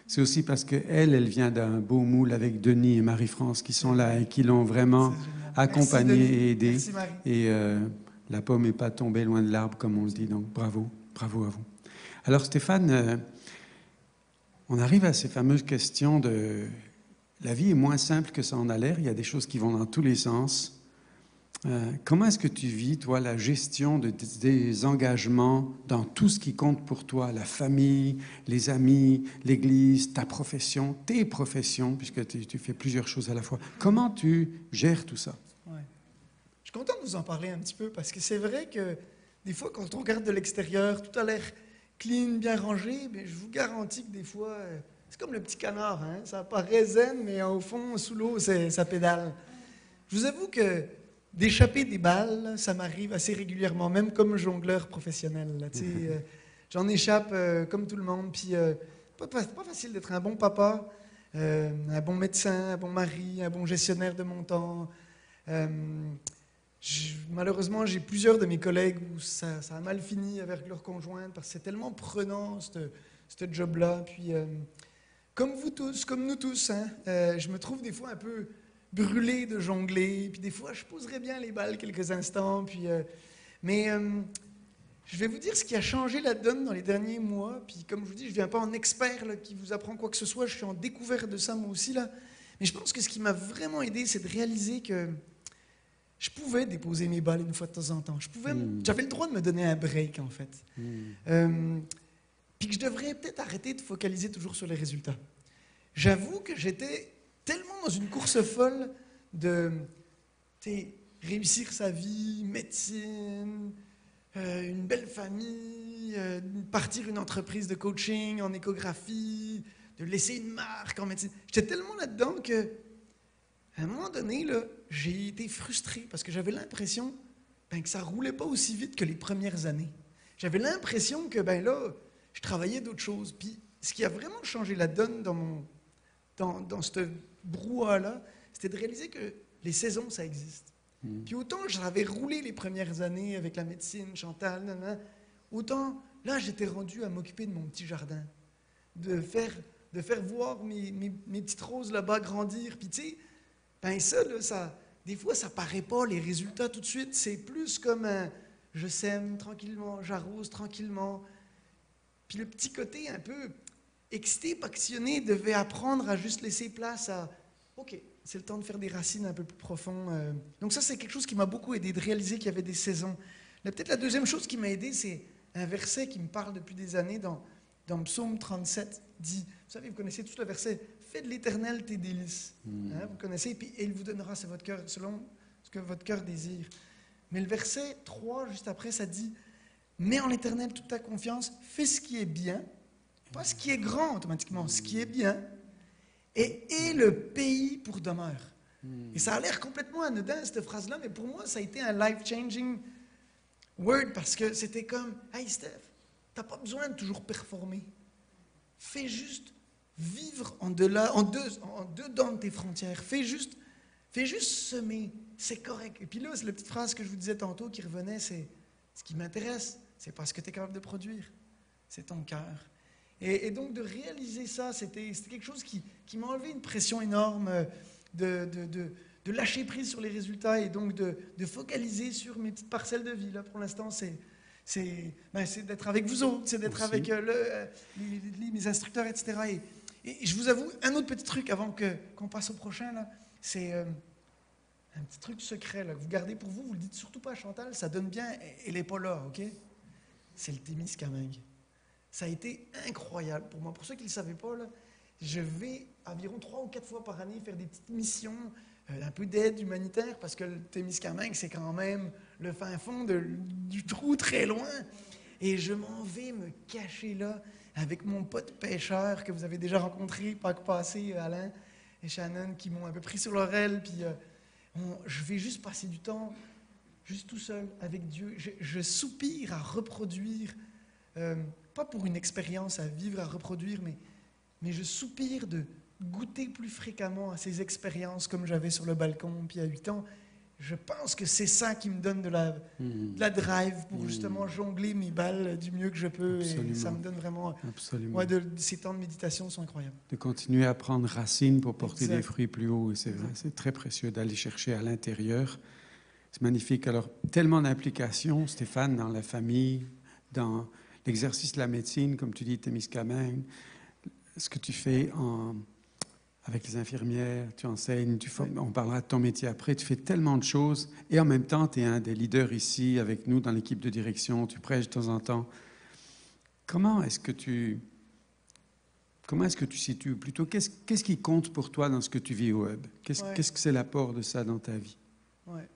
c'est aussi parce qu'elle vient d'un beau moule avec Denis et Marie-France qui sont là et qui l'ont vraiment accompagnée et aidée. Merci, Marie. Et la pomme n'est pas tombée loin de l'arbre, comme on le dit, donc bravo à vous. Alors Stéphane, on arrive à ces fameuses questions de... La vie est moins simple que ça en a l'air, il y a des choses qui vont dans tous les sens. Comment est-ce que tu vis, toi, la gestion des engagements dans tout ce qui compte pour toi, la famille, les amis, l'Église, ta profession, tes professions, puisque tu fais plusieurs choses à la fois. Comment tu gères tout ça? Ouais. Je suis content de vous en parler un petit peu, parce que c'est vrai que des fois, quand on regarde de l'extérieur, tout a l'air clean, bien rangé, mais je vous garantis que des fois... C'est comme le petit canard, hein? Ça paraît zen, mais au fond, sous l'eau, ça pédale. Je vous avoue que d'échapper des balles, ça m'arrive assez régulièrement, même comme jongleur professionnel. Là, j'en échappe comme tout le monde. Puis, pas facile d'être un bon papa, un bon médecin, un bon mari, un bon gestionnaire de mon temps. Malheureusement, j'ai plusieurs de mes collègues où ça a mal fini avec leur conjointe parce que c'est tellement prenant, ce job-là. Puis... Comme vous tous, comme nous tous, hein, je me trouve des fois un peu brûlé de jongler, puis des fois je poserais bien les balles quelques instants, mais je vais vous dire ce qui a changé la donne dans les derniers mois, puis comme je vous dis, je ne viens pas en expert là, qui vous apprend quoi que ce soit, je suis en découverte de ça moi aussi, là, mais je pense que ce qui m'a vraiment aidé, c'est de réaliser que je pouvais déposer mes balles une fois de temps en temps, j'avais le droit de me donner un break en fait. Puis que je devrais peut-être arrêter de focaliser toujours sur les résultats. J'avoue que j'étais tellement dans une course folle de réussir sa vie, médecine, une belle famille, partir une entreprise de coaching en échographie, de laisser une marque en médecine. J'étais tellement là-dedans que, à un moment donné, là, j'ai été frustré parce que j'avais l'impression que ça ne roulait pas aussi vite que les premières années. J'avais l'impression que, je travaillais d'autres choses. Puis, ce qui a vraiment changé la donne dans ce brouhaha-là, c'était de réaliser que les saisons, ça existe. Puis autant j'avais roulé les premières années avec la médecine, Chantal, autant là, j'étais rendu à m'occuper de mon petit jardin, de faire voir mes petites roses là-bas grandir. Puis tu sais, ça, des fois, ça paraît pas les résultats tout de suite. C'est plus comme je sème tranquillement, j'arrose tranquillement. Puis le petit côté un peu excité, passionné, devait apprendre à juste laisser place à « OK, c'est le temps de faire des racines un peu plus profondes. » Donc ça, c'est quelque chose qui m'a beaucoup aidé, de réaliser qu'il y avait des saisons. Peut-être la deuxième chose qui m'a aidé, c'est un verset qui me parle depuis des années dans Psaume 37, dit, vous savez, vous connaissez tout le verset, « Fais de l'Éternel tes délices. Hein, vous connaissez, et il vous donnera selon ce que votre cœur désire. Mais le verset 3, juste après, ça dit « Mets en l'Éternel toute ta confiance, fais ce qui est bien. » Pas ce qui est grand automatiquement, ce qui est bien. Et le pays pour demeure. Et ça a l'air complètement anodin, cette phrase-là, mais pour moi, ça a été un life-changing word parce que c'était comme « Hey Steph, t'as pas besoin de toujours performer. Fais juste vivre dedans de tes frontières. Fais juste semer. C'est correct. » Et puis là, c'est la petite phrase que je vous disais tantôt qui revenait, c'est « Ce qui m'intéresse, c'est pas ce que tu es capable de produire, c'est ton cœur. » Et donc, de réaliser ça, c'était quelque chose qui m'a enlevé une pression énorme de lâcher prise sur les résultats et donc de focaliser sur mes petites parcelles de vie. Là, pour l'instant, c'est d'être avec vous autres, c'est d'être avec mes instructeurs, etc. Et je vous avoue, un autre petit truc avant qu'on passe au prochain, là, c'est un petit truc secret là, que vous gardez pour vous. Vous ne le dites surtout pas à Chantal, ça donne bien, elle n'est pas là, OK? C'est le Témiscamingue. Ça a été incroyable pour moi. Pour ceux qui ne le savaient pas, là, je vais environ 3 ou 4 fois par année faire des petites missions, un peu d'aide humanitaire, parce que le Témiscamingue, c'est quand même le fin fond du trou très loin. Et je m'en vais me cacher là avec mon pote pêcheur que vous avez déjà rencontré, Pâques passé, Alain et Shannon, qui m'ont un peu pris sur l'oreille. Puis je vais juste passer du temps, juste tout seul, avec Dieu. Je soupire à reproduire... pas pour une expérience à vivre, à reproduire, mais je soupire de goûter plus fréquemment à ces expériences comme j'avais sur le balcon, puis à 8 ans. Je pense que c'est ça qui me donne de la drive pour justement jongler mes balles du mieux que je peux. Absolument. Et ça me donne vraiment... Absolument. Ouais, ces temps de méditation sont incroyables. De continuer à prendre racine pour porter Exact. des fruits plus hauts. Et c'est vrai, c'est très précieux d'aller chercher à l'intérieur. C'est magnifique. Alors, tellement d'implications, Stéphane, dans la famille, dans... l'exercice de la médecine, comme tu dis, Témiscamingue, ce que tu fais avec les infirmières, tu enseignes, on parlera de ton métier après, tu fais tellement de choses et en même temps, tu es un des leaders ici avec nous dans l'équipe de direction, tu prêches de temps en temps. Comment est-ce que tu situes plutôt, qu'est-ce qui compte pour toi dans ce que tu vis au Hub? Qu'est-ce que c'est l'apport de ça dans ta vie? Ouais.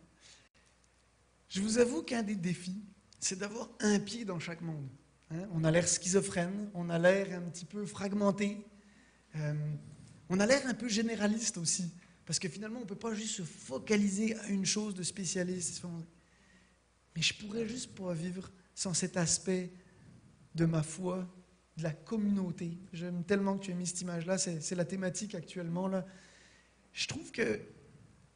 Je vous avoue qu'un des défis, c'est d'avoir un pied dans chaque monde. Hein? On a l'air schizophrène, on a l'air un petit peu fragmenté, on a l'air un peu généraliste aussi, parce que finalement, on ne peut pas juste se focaliser à une chose de spécialiste. Mais je ne pourrais juste pas vivre sans cet aspect de ma foi, de la communauté. J'aime tellement que tu aies mis cette image-là, c'est la thématique actuellement. Là. Je trouve que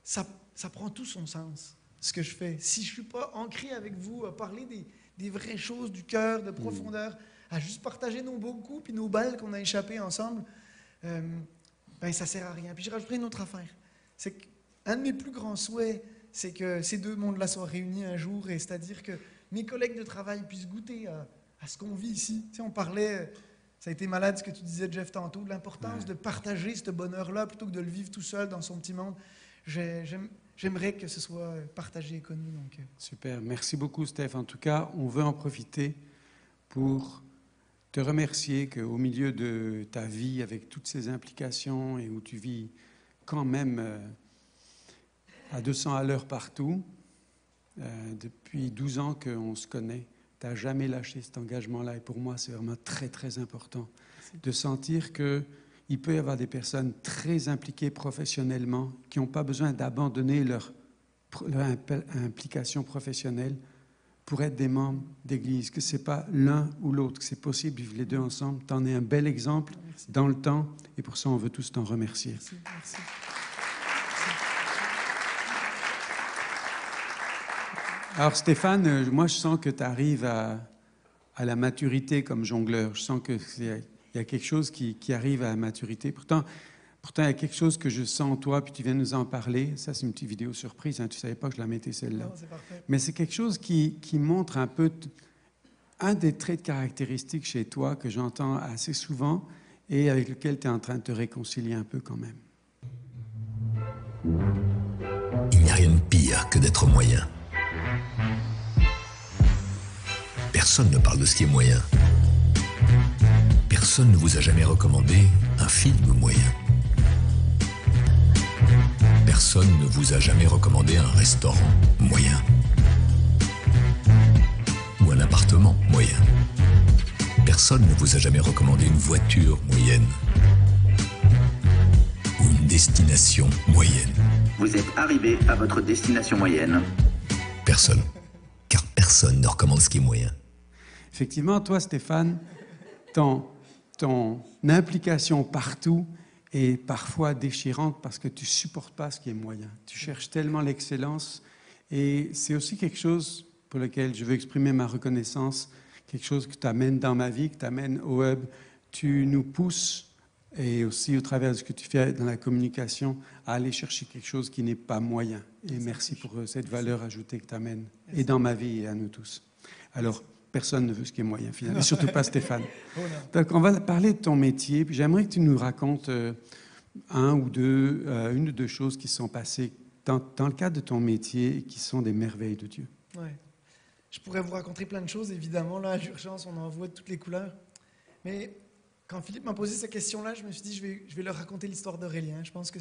ça prend tout son sens, ce que je fais. Si je ne suis pas ancré avec vous à parler des vraies choses, du cœur, de profondeur, à juste partager nos beaux coups puis nos balles qu'on a échappées ensemble, ça ne sert à rien. Puis je rajouterai une autre affaire. C'est qu'un de mes plus grands souhaits, c'est que ces deux mondes-là soient réunis un jour, et c'est-à-dire que mes collègues de travail puissent goûter à ce qu'on vit ici. Tu sais, on parlait, ça a été malade ce que tu disais, Jeff, tantôt, de l'importance de partager ce bonheur-là plutôt que de le vivre tout seul dans son petit monde. J'aimerais que ce soit partagé et connu. Donc. Super, merci beaucoup Steph. En tout cas, on veut en profiter pour te remercier qu'au milieu de ta vie, avec toutes ces implications et où tu vis quand même à 200 à l'heure partout, depuis 12 ans qu'on se connaît, tu n'as jamais lâché cet engagement-là. Et pour moi, c'est vraiment très, très important de sentir qu'il peut y avoir des personnes très impliquées professionnellement qui n'ont pas besoin d'abandonner leur implication professionnelle pour être des membres d'Église, que ce n'est pas l'un ou l'autre, que c'est possible de vivre les deux ensemble. Tu en es un bel exemple dans le temps, et pour ça, on veut tous t'en remercier. Merci. Alors Stéphane, moi je sens que tu arrives à la maturité comme jongleur. Je sens qu'il y a quelque chose qui arrive à la maturité. Pourtant, il y a quelque chose que je sens en toi, puis tu viens nous en parler. Ça, c'est une petite vidéo surprise. Hein. Tu ne savais pas que je la mettais, celle-là. Non, c'est parfait. Mais c'est quelque chose qui montre un peu un des traits de caractéristiques chez toi que j'entends assez souvent et avec lequel tu es en train de te réconcilier un peu quand même. Il n'y a rien de pire que d'être moyen. Personne ne parle de ce qui est moyen. Personne ne vous a jamais recommandé un film moyen. Personne ne vous a jamais recommandé un restaurant moyen. Ou un appartement moyen. Personne ne vous a jamais recommandé une voiture moyenne. Ou une destination moyenne. Vous êtes arrivé à votre destination moyenne. Personne. Car personne ne recommande ce qui est moyen. Effectivement, toi, Stéphane, ton implication partout est parfois déchirante parce que tu ne supportes pas ce qui est moyen. Tu cherches tellement l'excellence et c'est aussi quelque chose pour lequel je veux exprimer ma reconnaissance, quelque chose que tu amènes dans ma vie, que tu amènes au Hub. Tu nous pousses, et aussi au travers de ce que tu fais dans la communication, à aller chercher quelque chose qui n'est pas moyen. Et merci pour cette valeur ajoutée que tu amènes, et dans ma vie et à nous tous. Alors, personne ne veut ce qui est moyen, finalement, et surtout pas Stéphane. Donc, on va parler de ton métier, puis j'aimerais que tu nous racontes une ou deux choses qui sont passées dans le cadre de ton métier et qui sont des merveilles de Dieu. Ouais. Je pourrais vous raconter plein de choses, évidemment. Là, à l'urgence, on en voit de toutes les couleurs. Mais quand Philippe m'a posé cette question-là, je me suis dit, je vais leur raconter l'histoire d'Aurélien. Je pense que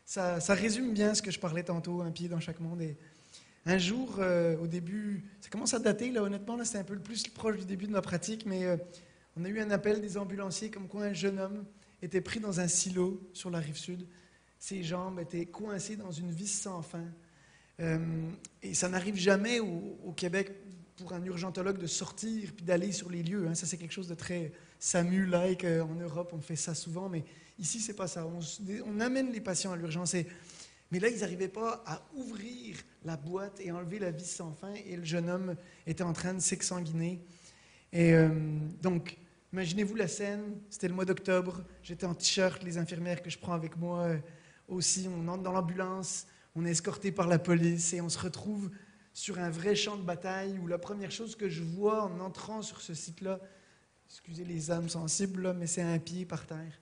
ça résume bien ce que je parlais tantôt, un pied dans chaque monde. Et un jour, au début, ça commence à dater, là, honnêtement, là, c'est un peu le plus proche du début de ma pratique, mais on a eu un appel des ambulanciers comme quoi un jeune homme était pris dans un silo sur la rive sud. Ses jambes étaient coincées dans une vis sans fin. Et ça n'arrive jamais au Québec pour un urgentologue de sortir puis d'aller sur les lieux. Ça, c'est quelque chose de très SAMU-like. En Europe, on fait ça souvent, mais ici, c'est pas ça. On amène les patients à l'urgence. Mais là, ils n'arrivaient pas à ouvrir la boîte et enlever la vis sans fin, et le jeune homme était en train de s'exsanguiner. Et donc, imaginez-vous la scène, c'était le mois d'octobre, j'étais en t-shirt, les infirmières que je prends avec moi aussi, on entre dans l'ambulance, on est escorté par la police et on se retrouve sur un vrai champ de bataille où la première chose que je vois en entrant sur ce site-là, excusez les âmes sensibles, là, mais c'est un pied par terre.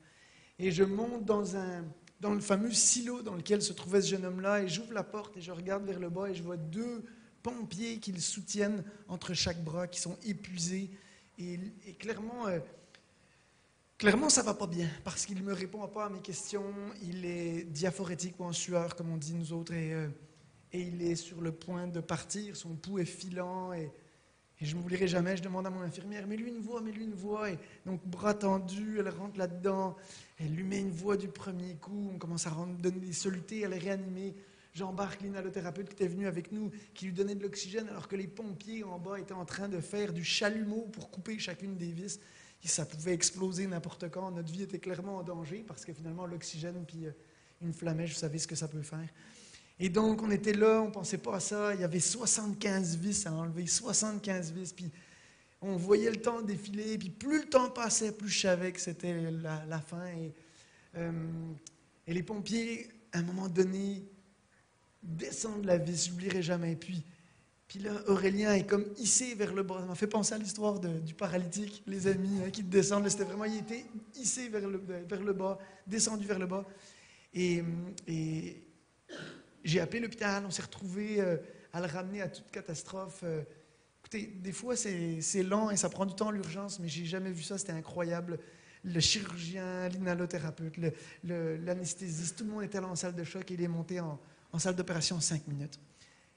Et je monte dans le fameux silo dans lequel se trouvait ce jeune homme-là et j'ouvre la porte et je regarde vers le bas et je vois deux pompiers qui le soutiennent entre chaque bras, qui sont épuisés. Et clairement, ça ne va pas bien parce qu'il ne me répond pas à mes questions. Il est diaphorétique ou en sueur, comme on dit nous autres, et il est sur le point de partir. Son pouls est filant et je ne m'oublierai jamais. Je demande à mon infirmière, mets-lui une voix. Et donc, bras tendu, elle rentre là-dedans. Elle lui met une voix du premier coup. On commence à donner des solutés, elle est réanimée. J'embarque l'inhalothérapeute qui était venu avec nous, qui lui donnait de l'oxygène, alors que les pompiers en bas étaient en train de faire du chalumeau pour couper chacune des vis. Et ça pouvait exploser n'importe quand. Notre vie était clairement en danger, parce que finalement, l'oxygène puis une flamèche, vous savez ce que ça peut faire. Et donc, on était là, on ne pensait pas à ça. Il y avait 75 vis à enlever, 75 vis. Puis on voyait le temps défiler, puis plus le temps passait, plus je savais que c'était la fin. Et les pompiers, à un moment donné, descendent la vis, je n'oublierai jamais. Puis là, Aurélien est comme hissé vers le bas. Ça m'a fait penser à l'histoire du paralytique, les amis, qui descendent. C'était vraiment, il était hissé vers le bas, descendu vers le bas. Et j'ai appelé l'hôpital, on s'est retrouvés à le ramener à toute catastrophe. Écoutez, des fois, c'est lent et ça prend du temps l'urgence, mais j'ai jamais vu ça, c'était incroyable. Le chirurgien, l'inhalothérapeute, l'anesthésiste, tout le monde était là en salle de choc et il est monté en salle d'opération en 5 minutes.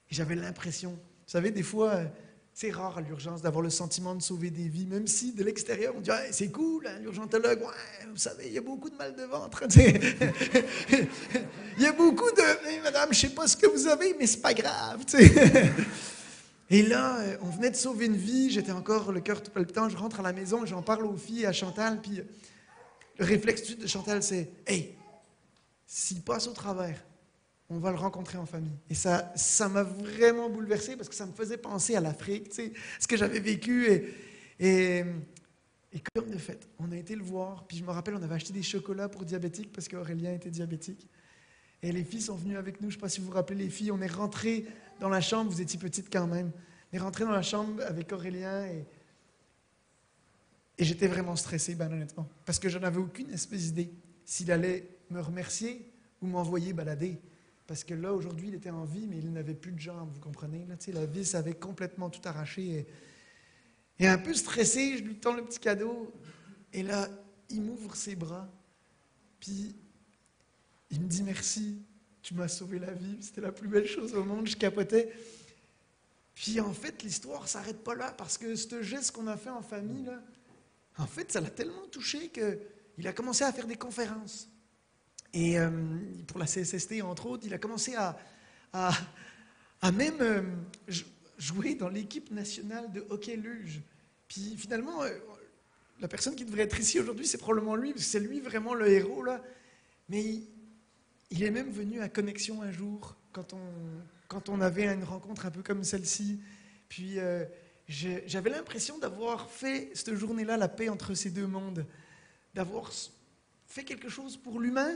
Et j'avais l'impression, vous savez, des fois, c'est rare à l'urgence d'avoir le sentiment de sauver des vies, même si de l'extérieur, on dit hey, « c'est cool, hein, l'urgentologue, ouais, vous savez, il y a beaucoup de mal de ventre. » Il y a beaucoup de hey, « madame, je ne sais pas ce que vous avez, mais c'est pas grave. » Et là, on venait de sauver une vie, j'étais encore le cœur tout palpitant, je rentre à la maison, j'en parle aux filles, à Chantal, puis le réflexe de Chantal, c'est « hey, s'il passe au travers, on va le rencontrer en famille. » Et ça m'a vraiment bouleversé parce que ça me faisait penser à l'Afrique, tu sais, ce que j'avais vécu. Et comme de fait, on a été le voir. Puis je me rappelle, on avait acheté des chocolats pour diabétiques parce qu'Aurélien était diabétique. Et les filles sont venues avec nous. Je ne sais pas si vous vous rappelez les filles. On est rentrés dans la chambre. Vous étiez petites quand même. On est rentrés dans la chambre avec Aurélien. Et j'étais vraiment stressé, ben honnêtement, parce que je n'avais aucune espèce d'idée s'il allait me remercier ou m'envoyer balader. Parce que là, aujourd'hui, il était en vie, mais il n'avait plus de jambes, vous comprenez? Là, tu sais, la vis avait complètement tout arraché. Et un peu stressé, je lui tends le petit cadeau. Et là, il m'ouvre ses bras. Puis, il me dit merci, tu m'as sauvé la vie. C'était la plus belle chose au monde, je capotais. Puis, en fait, l'histoire ne s'arrête pas là, parce que ce geste qu'on a fait en famille, là, en fait, ça l'a tellement touché qu'il a commencé à faire des conférences. Et pour la CSST, entre autres, il a commencé à même jouer dans l'équipe nationale de hockey luge. Puis finalement, la personne qui devrait être ici aujourd'hui, c'est probablement lui, parce que c'est lui vraiment le héros, là. Mais il est même venu à Connexion un jour, quand on avait une rencontre un peu comme celle-ci. Puis j'avais l'impression d'avoir fait, cette journée-là, la paix entre ces deux mondes, d'avoir fait quelque chose pour l'humain,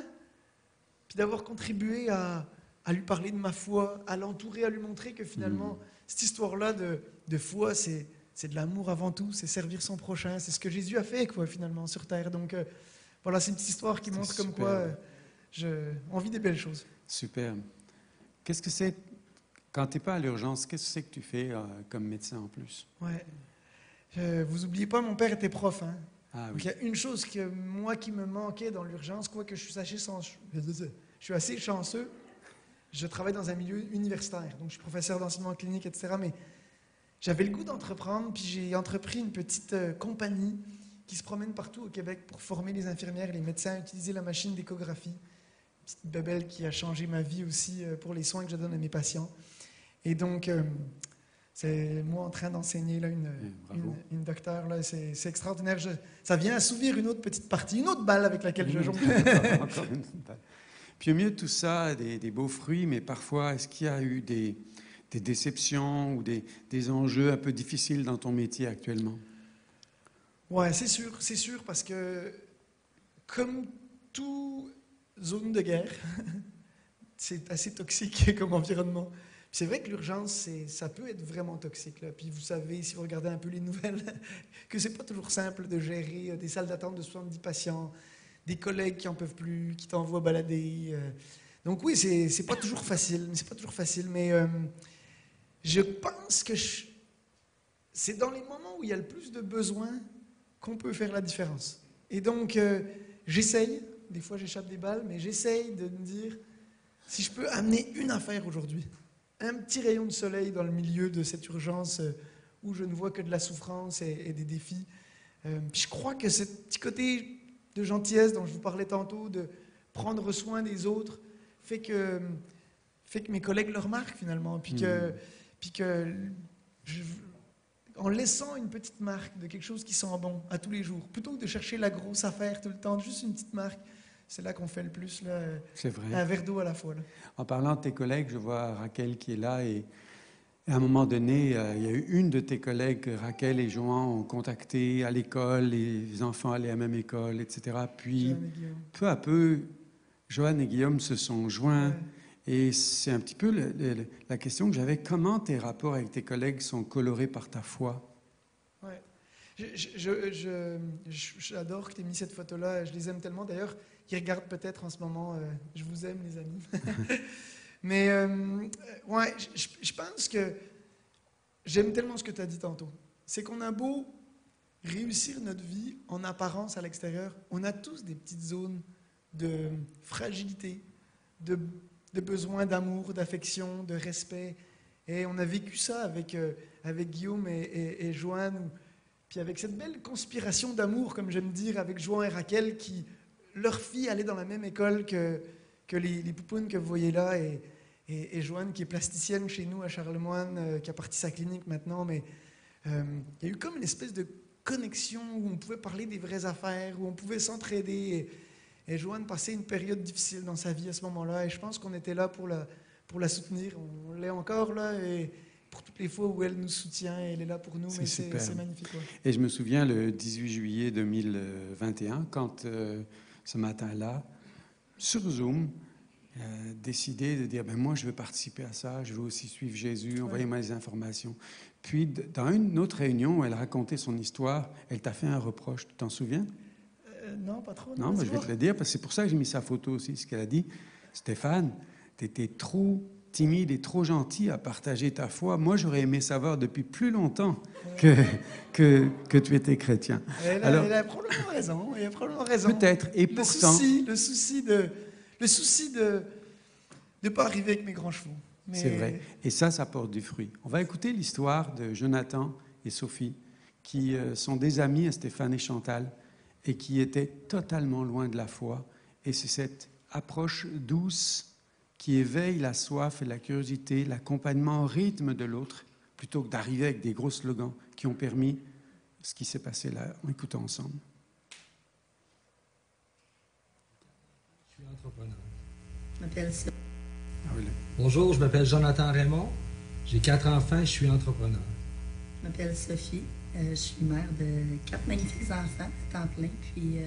puis d'avoir contribué à lui parler de ma foi, à l'entourer, à lui montrer que finalement, cette histoire-là de foi, c'est de l'amour avant tout, c'est servir son prochain, c'est ce que Jésus a fait, quoi, finalement, sur Terre. Donc, voilà, c'est une petite histoire qui montre comme quoi on vit des belles choses. Super. Qu'est-ce que c'est, quand tu n'es pas à l'urgence, qu'est-ce que c'est que tu fais comme médecin en plus? Ouais. Vous oubliez pas, mon père était prof, hein. Ah, oui. Donc, il y a une chose qui me manquait dans l'urgence, quoique je suis assez chanceux, je travaille dans un milieu universitaire, donc je suis professeur d'enseignement clinique, etc., mais j'avais le goût d'entreprendre, puis j'ai entrepris une petite compagnie qui se promène partout au Québec pour former les infirmières et les médecins à utiliser la machine d'échographie. Une petite bébelle qui a changé ma vie aussi pour les soins que je donne à mes patients. Et donc, c'est moi en train d'enseigner là, une docteure, là, c'est extraordinaire. Ça vient assouvir une autre petite partie, une autre balle avec laquelle je jongle. Encore une balle. Puis au milieu de tout ça, des beaux fruits, mais parfois, est-ce qu'il y a eu des déceptions ou des enjeux un peu difficiles dans ton métier actuellement? Ouais, c'est sûr, parce que comme toute zone de guerre, c'est assez toxique comme environnement. Puis c'est vrai que l'urgence, ça peut être vraiment toxique, là. Puis vous savez, si vous regardez un peu les nouvelles, que c'est pas toujours simple de gérer des salles d'attente de 70 patients, des collègues qui en peuvent plus, qui t'envoient balader. Donc oui, c'est pas toujours facile, mais je pense que c'est dans les moments où il y a le plus de besoin qu'on peut faire la différence. Et donc, j'essaye, des fois j'échappe des balles, mais j'essaye de me dire, si je peux amener une affaire aujourd'hui, un petit rayon de soleil dans le milieu de cette urgence où je ne vois que de la souffrance et des défis. Puis je crois que ce petit côté de gentillesse dont je vous parlais tantôt, de prendre soin des autres, fait que mes collègues le remarquent finalement, puis que en laissant une petite marque de quelque chose qui sent bon à tous les jours, plutôt que de chercher la grosse affaire tout le temps, juste une petite marque, c'est là qu'on fait le plus, là, c'est vrai. Un verre d'eau à la fois. Là. En parlant de tes collègues, je vois Raquel qui est là et à un moment donné, il y a eu une de tes collègues que Raquel et Johan ont contacté à l'école, les enfants allaient à la même école, etc. Puis, peu à peu, Joanne et Guillaume se sont joints. Ouais. Et c'est un petit peu la question que j'avais. Comment tes rapports avec tes collègues sont colorés par ta foi? Ouais. J'adore que tu aies mis cette photo-là. Je les aime tellement. D'ailleurs, ils regardent peut-être en ce moment. Je vous aime, les amis. Mais ouais, je pense que j'aime tellement ce que tu as dit tantôt. C'est qu'on a beau réussir notre vie en apparence à l'extérieur, on a tous des petites zones de fragilité, de besoin d'amour, d'affection, de respect. Et on a vécu ça avec Guillaume et Joanne, puis avec cette belle conspiration d'amour, comme j'aime dire, avec Joan et Raquel, qui, leur fille allait dans la même école que les poupounes que vous voyez là, et Joanne qui est plasticienne chez nous à Charlemagne, qui a parti sa clinique maintenant, mais il y a eu comme une espèce de connexion où on pouvait parler des vraies affaires, où on pouvait s'entraider, et Joanne passait une période difficile dans sa vie à ce moment-là, et je pense qu'on était là pour la soutenir, on l'est encore là, et pour toutes les fois où elle nous soutient, elle est là pour nous, mais c'est magnifique. Ouais. Et je me souviens le 18 juillet 2021, quand ce matin-là, sur Zoom, décidé de dire, ben moi, je veux participer à ça, je veux aussi suivre Jésus, envoyez-moi les informations. Puis, dans une autre réunion où elle racontait son histoire, elle t'a fait un reproche, tu t'en souviens? Non, pas trop. Non, ben, je vais te le dire, parce que c'est pour ça que j'ai mis sa photo aussi, ce qu'elle a dit. Stéphane, tu étais trop timide et trop gentil à partager ta foi. Moi, j'aurais aimé savoir depuis plus longtemps que tu étais chrétien. Elle a probablement raison. Elle a probablement raison. Peut-être. Et pourtant... Le souci de ne pas arriver avec mes grands chevaux. Mais... C'est vrai. Et ça porte du fruit. On va écouter l'histoire de Jonathan et Sophie, qui sont des amis à Stéphane et Chantal, et qui étaient totalement loin de la foi. Et c'est cette approche douce qui éveille la soif et la curiosité, l'accompagnement au rythme de l'autre, plutôt que d'arriver avec des gros slogans qui ont permis ce qui s'est passé là, en écoutant ensemble. Je suis entrepreneur. Je m'appelle Sylvie. Ah oui, là. Bonjour, je m'appelle Jonathan Raymond. J'ai 4 enfants, je suis entrepreneur. Je m'appelle Sophie. Je suis mère de 4 magnifiques enfants à temps plein. Puis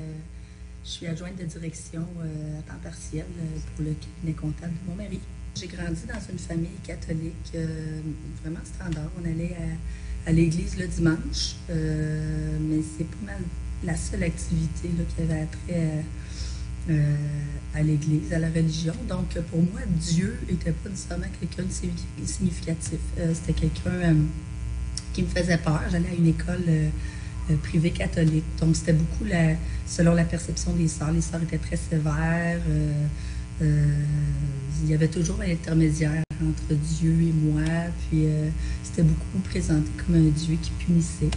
je suis adjointe de direction à temps partiel pour le cabinet comptable de mon mari. J'ai grandi dans une famille catholique vraiment standard. On allait à l'église le dimanche, mais c'est pas mal la seule activité là, qui avait attrait à l'église, à la religion. Donc pour moi, Dieu n'était pas nécessairement quelqu'un de significatif. C'était quelqu'un qui me faisait peur. J'allais à une école privée catholique. Donc, c'était beaucoup selon la perception des sœurs. Les sœurs étaient très sévères. Il y avait toujours un intermédiaire entre Dieu et moi. Puis, c'était beaucoup présenté comme un Dieu qui punissait.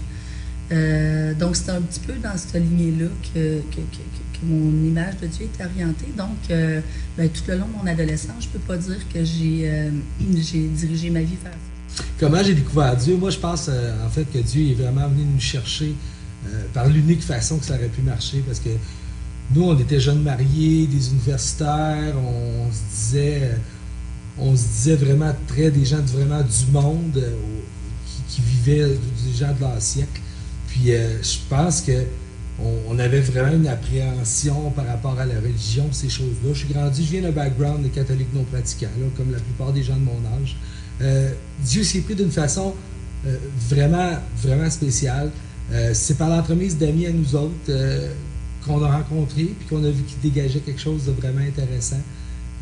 Donc, c'était un petit peu dans cette lignée-là que mon image de Dieu était orientée. Donc, tout le long de mon adolescence, je ne peux pas dire que j'ai dirigé ma vie vers ça. Comment j'ai découvert Dieu? Moi, je pense en fait que Dieu est vraiment venu nous chercher par l'unique façon que ça aurait pu marcher, parce que nous, on était jeunes mariés, des universitaires, on se disait vraiment des gens vraiment du monde qui vivaient, des gens de leur siècle. Puis je pense que on avait vraiment une appréhension par rapport à la religion, ces choses-là. Je viens d'un background de catholique non pratiquant, là, comme la plupart des gens de mon âge. Dieu s'est pris d'une façon vraiment, vraiment spéciale. C'est par l'entremise d'amis à nous autres qu'on a rencontrés, puis qu'on a vu qu'ils dégageaient quelque chose de vraiment intéressant.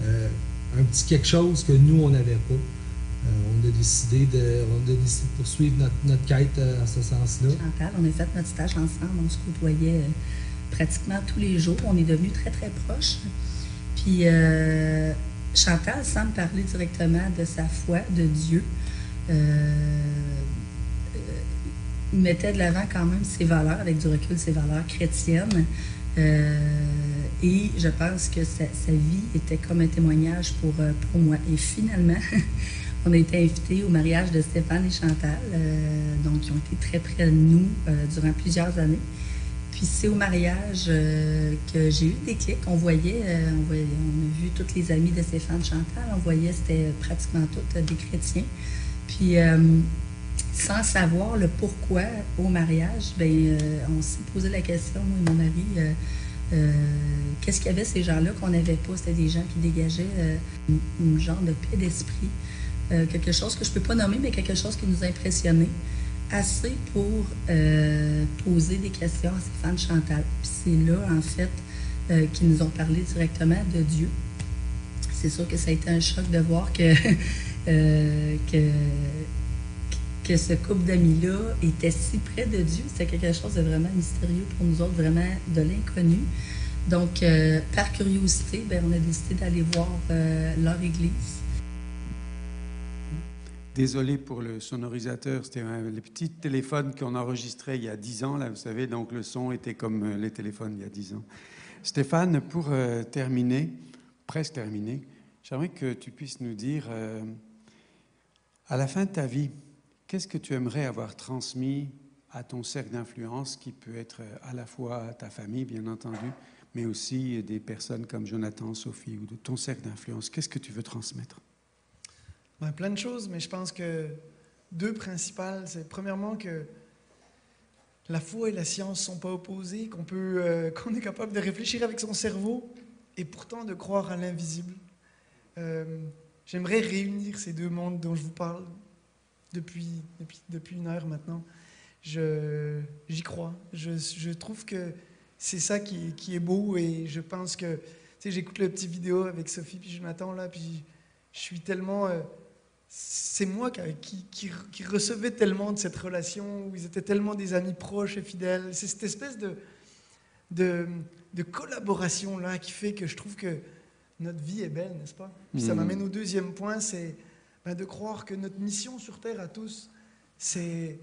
Un petit quelque chose que nous, on n'avait pas. On a décidé de poursuivre notre quête en ce sens-là. Chantal, on a fait notre stage ensemble, on se côtoyait pratiquement tous les jours. On est devenus très, très proches. Puis Chantal, sans me parler directement de sa foi, de Dieu, mettait de l'avant quand même ses valeurs, avec du recul, ses valeurs chrétiennes. Et je pense que sa vie était comme un témoignage pour moi. Et finalement, on a été invités au mariage de Stéphane et Chantal, donc ils ont été très près de nous durant plusieurs années. Puis c'est au mariage que j'ai eu des clics. On a vu toutes les amies de Stéphane et Chantal, on voyait c'était pratiquement toutes des chrétiens. Puis sans savoir le pourquoi au mariage, on s'est posé la question, moi et mon mari, qu'est-ce qu'il y avait ces gens-là qu'on n'avait pas? C'était des gens qui dégageaient un genre de paix d'esprit. Quelque chose que je ne peux pas nommer, mais quelque chose qui nous a impressionnés, assez pour poser des questions à Stéphane Chantal. Puis c'est là, en fait, qu'ils nous ont parlé directement de Dieu. C'est sûr que ça a été un choc de voir que ce couple d'amis-là était si près de Dieu. C'était quelque chose de vraiment mystérieux pour nous autres, vraiment de l'inconnu. Donc, par curiosité, on a décidé d'aller voir leur église. Désolé pour le sonorisateur, c'était le petit téléphone qu'on enregistrait il y a 10 ans, là, vous savez, donc le son était comme les téléphones il y a 10 ans. Stéphane, pour presque terminer, j'aimerais que tu puisses nous dire, à la fin de ta vie, qu'est-ce que tu aimerais avoir transmis à ton cercle d'influence, qui peut être à la fois ta famille, bien entendu, mais aussi des personnes comme Jonathan, Sophie, ou de ton cercle d'influence. Qu'est-ce que tu veux transmettre? Plein de choses, mais je pense que 2 principales, c'est premièrement que la foi et la science ne sont pas opposées, qu'on est capable de réfléchir avec son cerveau et pourtant de croire à l'invisible. j'aimerais réunir ces deux mondes dont je vous parle depuis 1 heure maintenant. J'y crois. Je trouve que c'est ça qui est beau et je pense que, tu sais, j'écoute le petit vidéo avec Sophie puis Jonathan là, puis je suis tellement... c'est moi qui recevais tellement de cette relation où ils étaient tellement des amis proches et fidèles. C'est cette espèce de collaboration là qui fait que je trouve que notre vie est belle, n'est-ce pas? Puis ça m'amène au deuxième point, c'est de croire que notre mission sur Terre à tous, c'est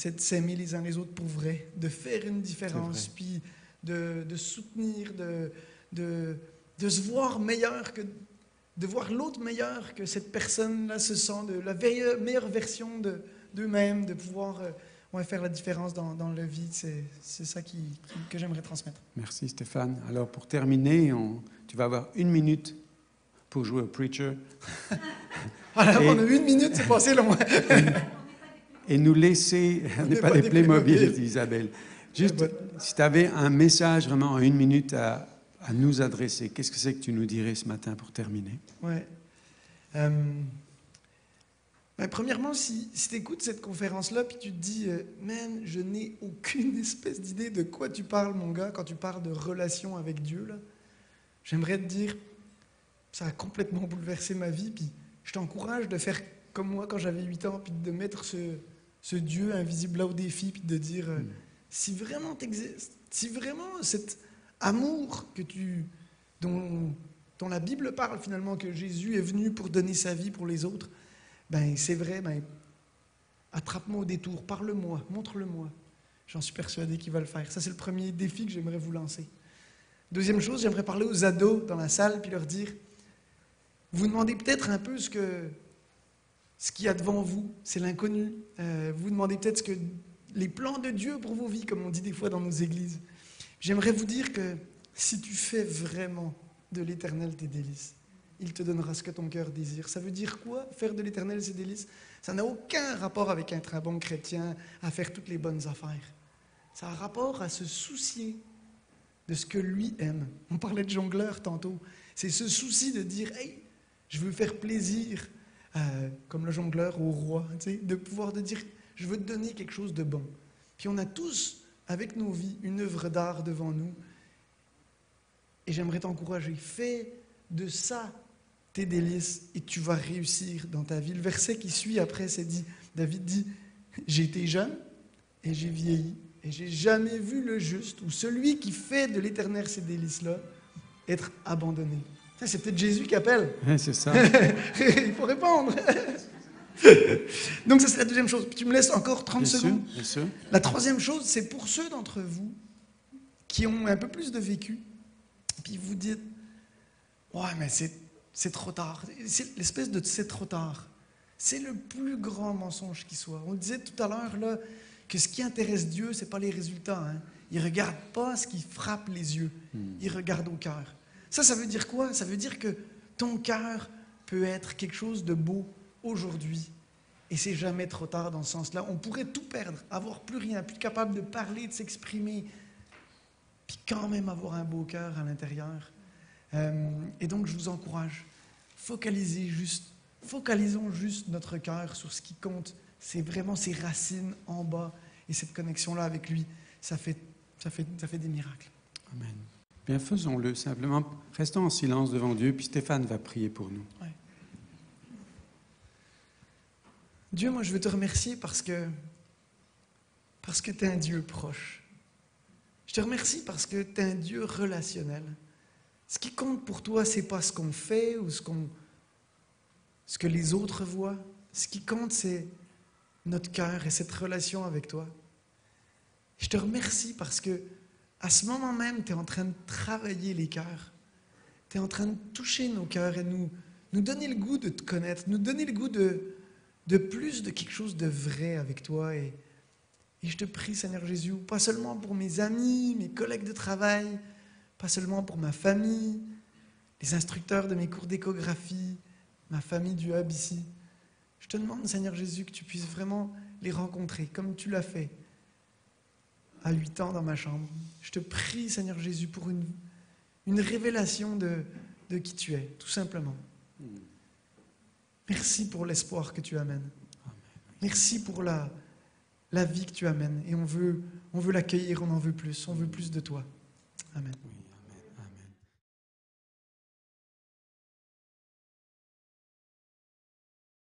de s'aimer les uns les autres pour vrai, de faire une différence, puis de soutenir, de se voir meilleur que... de voir l'autre meilleur que cette personne-là se sent, de la meilleure version d'eux-mêmes, de pouvoir faire la différence dans la vie. C'est ça que j'aimerais transmettre. Merci Stéphane. Alors pour terminer, tu vas avoir 1 minute pour jouer au Preacher. Voilà, on a 1 minute, c'est passé loin. Et nous laisser... On n'est pas des Playmobil, dit Isabelle. Juste, si tu avais un message vraiment en 1 minute à nous adresser, qu'est-ce que c'est que tu nous dirais ce matin pour terminer? Ouais. Premièrement, si tu écoutes cette conférence-là, puis tu te dis, man, je n'ai aucune espèce d'idée de quoi tu parles, mon gars, quand tu parles de relation avec Dieu, là, j'aimerais te dire, ça a complètement bouleversé ma vie, puis je t'encourage de faire comme moi quand j'avais 8 ans, puis de mettre ce Dieu invisible là au défi, puis de dire, si vraiment tu existes, si vraiment cet amour dont la Bible parle finalement, que Jésus est venu pour donner sa vie pour les autres, c'est vrai, attrape-moi au détour, parle-moi, montre-le-moi. J'en suis persuadé qu'il va le faire. Ça, c'est le premier défi que j'aimerais vous lancer. Deuxième chose, j'aimerais parler aux ados dans la salle puis leur dire, vous demandez peut-être un peu ce qu'il y a devant vous, c'est l'inconnu. Vous demandez peut-être les plans de Dieu pour vos vies, comme on dit des fois dans nos églises. J'aimerais vous dire que si tu fais vraiment de l'Éternel tes délices, il te donnera ce que ton cœur désire. Ça veut dire quoi, faire de l'Éternel ses délices? Ça n'a aucun rapport avec être un bon chrétien, à faire toutes les bonnes affaires. Ça a rapport à se soucier de ce que lui aime. On parlait de jongleur tantôt. C'est ce souci de dire, hey, je veux faire plaisir, comme le jongleur au roi, tu sais, de pouvoir de dire, je veux te donner quelque chose de bon. Puis on a tous, avec nos vies, une œuvre d'art devant nous. Et j'aimerais t'encourager, fais de ça tes délices et tu vas réussir dans ta vie. Le verset qui suit après, c'est dit, David dit, j'ai été jeune et j'ai vieilli et j'ai jamais vu le juste ou celui qui fait de l'Éternel ces délices-là être abandonné. C'est peut-être Jésus qui appelle. Oui, c'est ça. Il faut répondre. Donc ça, c'est la deuxième chose. Puis tu me laisses encore 30 secondes. Bien sûr. La troisième chose, c'est pour ceux d'entre vous qui ont un peu plus de vécu, puis vous dites, ouais, mais c'est trop tard. C'est l'espèce de c'est trop tard. C'est le plus grand mensonge qui soit. On disait tout à l'heure là que ce qui intéresse Dieu, c'est pas les résultats. Hein. Il regarde pas ce qui frappe les yeux. Il regarde au cœur. Ça veut dire quoi? Ça veut dire que ton cœur peut être quelque chose de beau aujourd'hui. Et c'est jamais trop tard dans ce sens-là. On pourrait tout perdre, avoir plus rien, plus capable de parler, de s'exprimer, puis quand même avoir un beau cœur à l'intérieur. Et donc, je vous encourage, focalisons juste notre cœur sur ce qui compte. C'est vraiment ses racines en bas. Et cette connexion-là avec lui, ça fait des miracles. Amen. Bien, faisons-le simplement. Restons en silence devant Dieu, puis Stéphane va prier pour nous. Ouais. Dieu, moi, je veux te remercier parce que tu es un Dieu proche. Je te remercie parce que tu es un Dieu relationnel. Ce qui compte pour toi, ce n'est pas ce qu'on fait ou ce que les autres voient. Ce qui compte, c'est notre cœur et cette relation avec toi. Je te remercie parce que à ce moment même, tu es en train de travailler les cœurs. Tu es en train de toucher nos cœurs et nous donner le goût de te connaître, nous donner le goût de plus de quelque chose de vrai avec toi. Et je te prie, Seigneur Jésus, pas seulement pour mes amis, mes collègues de travail, pas seulement pour ma famille, les instructeurs de mes cours d'échographie, ma famille du Hub ici. Je te demande, Seigneur Jésus, que tu puisses vraiment les rencontrer, comme tu l'as fait à 8 ans dans ma chambre. Je te prie, Seigneur Jésus, pour une révélation de qui tu es, tout simplement. Merci pour l'espoir que tu amènes. Merci pour la vie que tu amènes. Et on veut l'accueillir, on en veut plus. On veut plus de toi. Amen. Oui.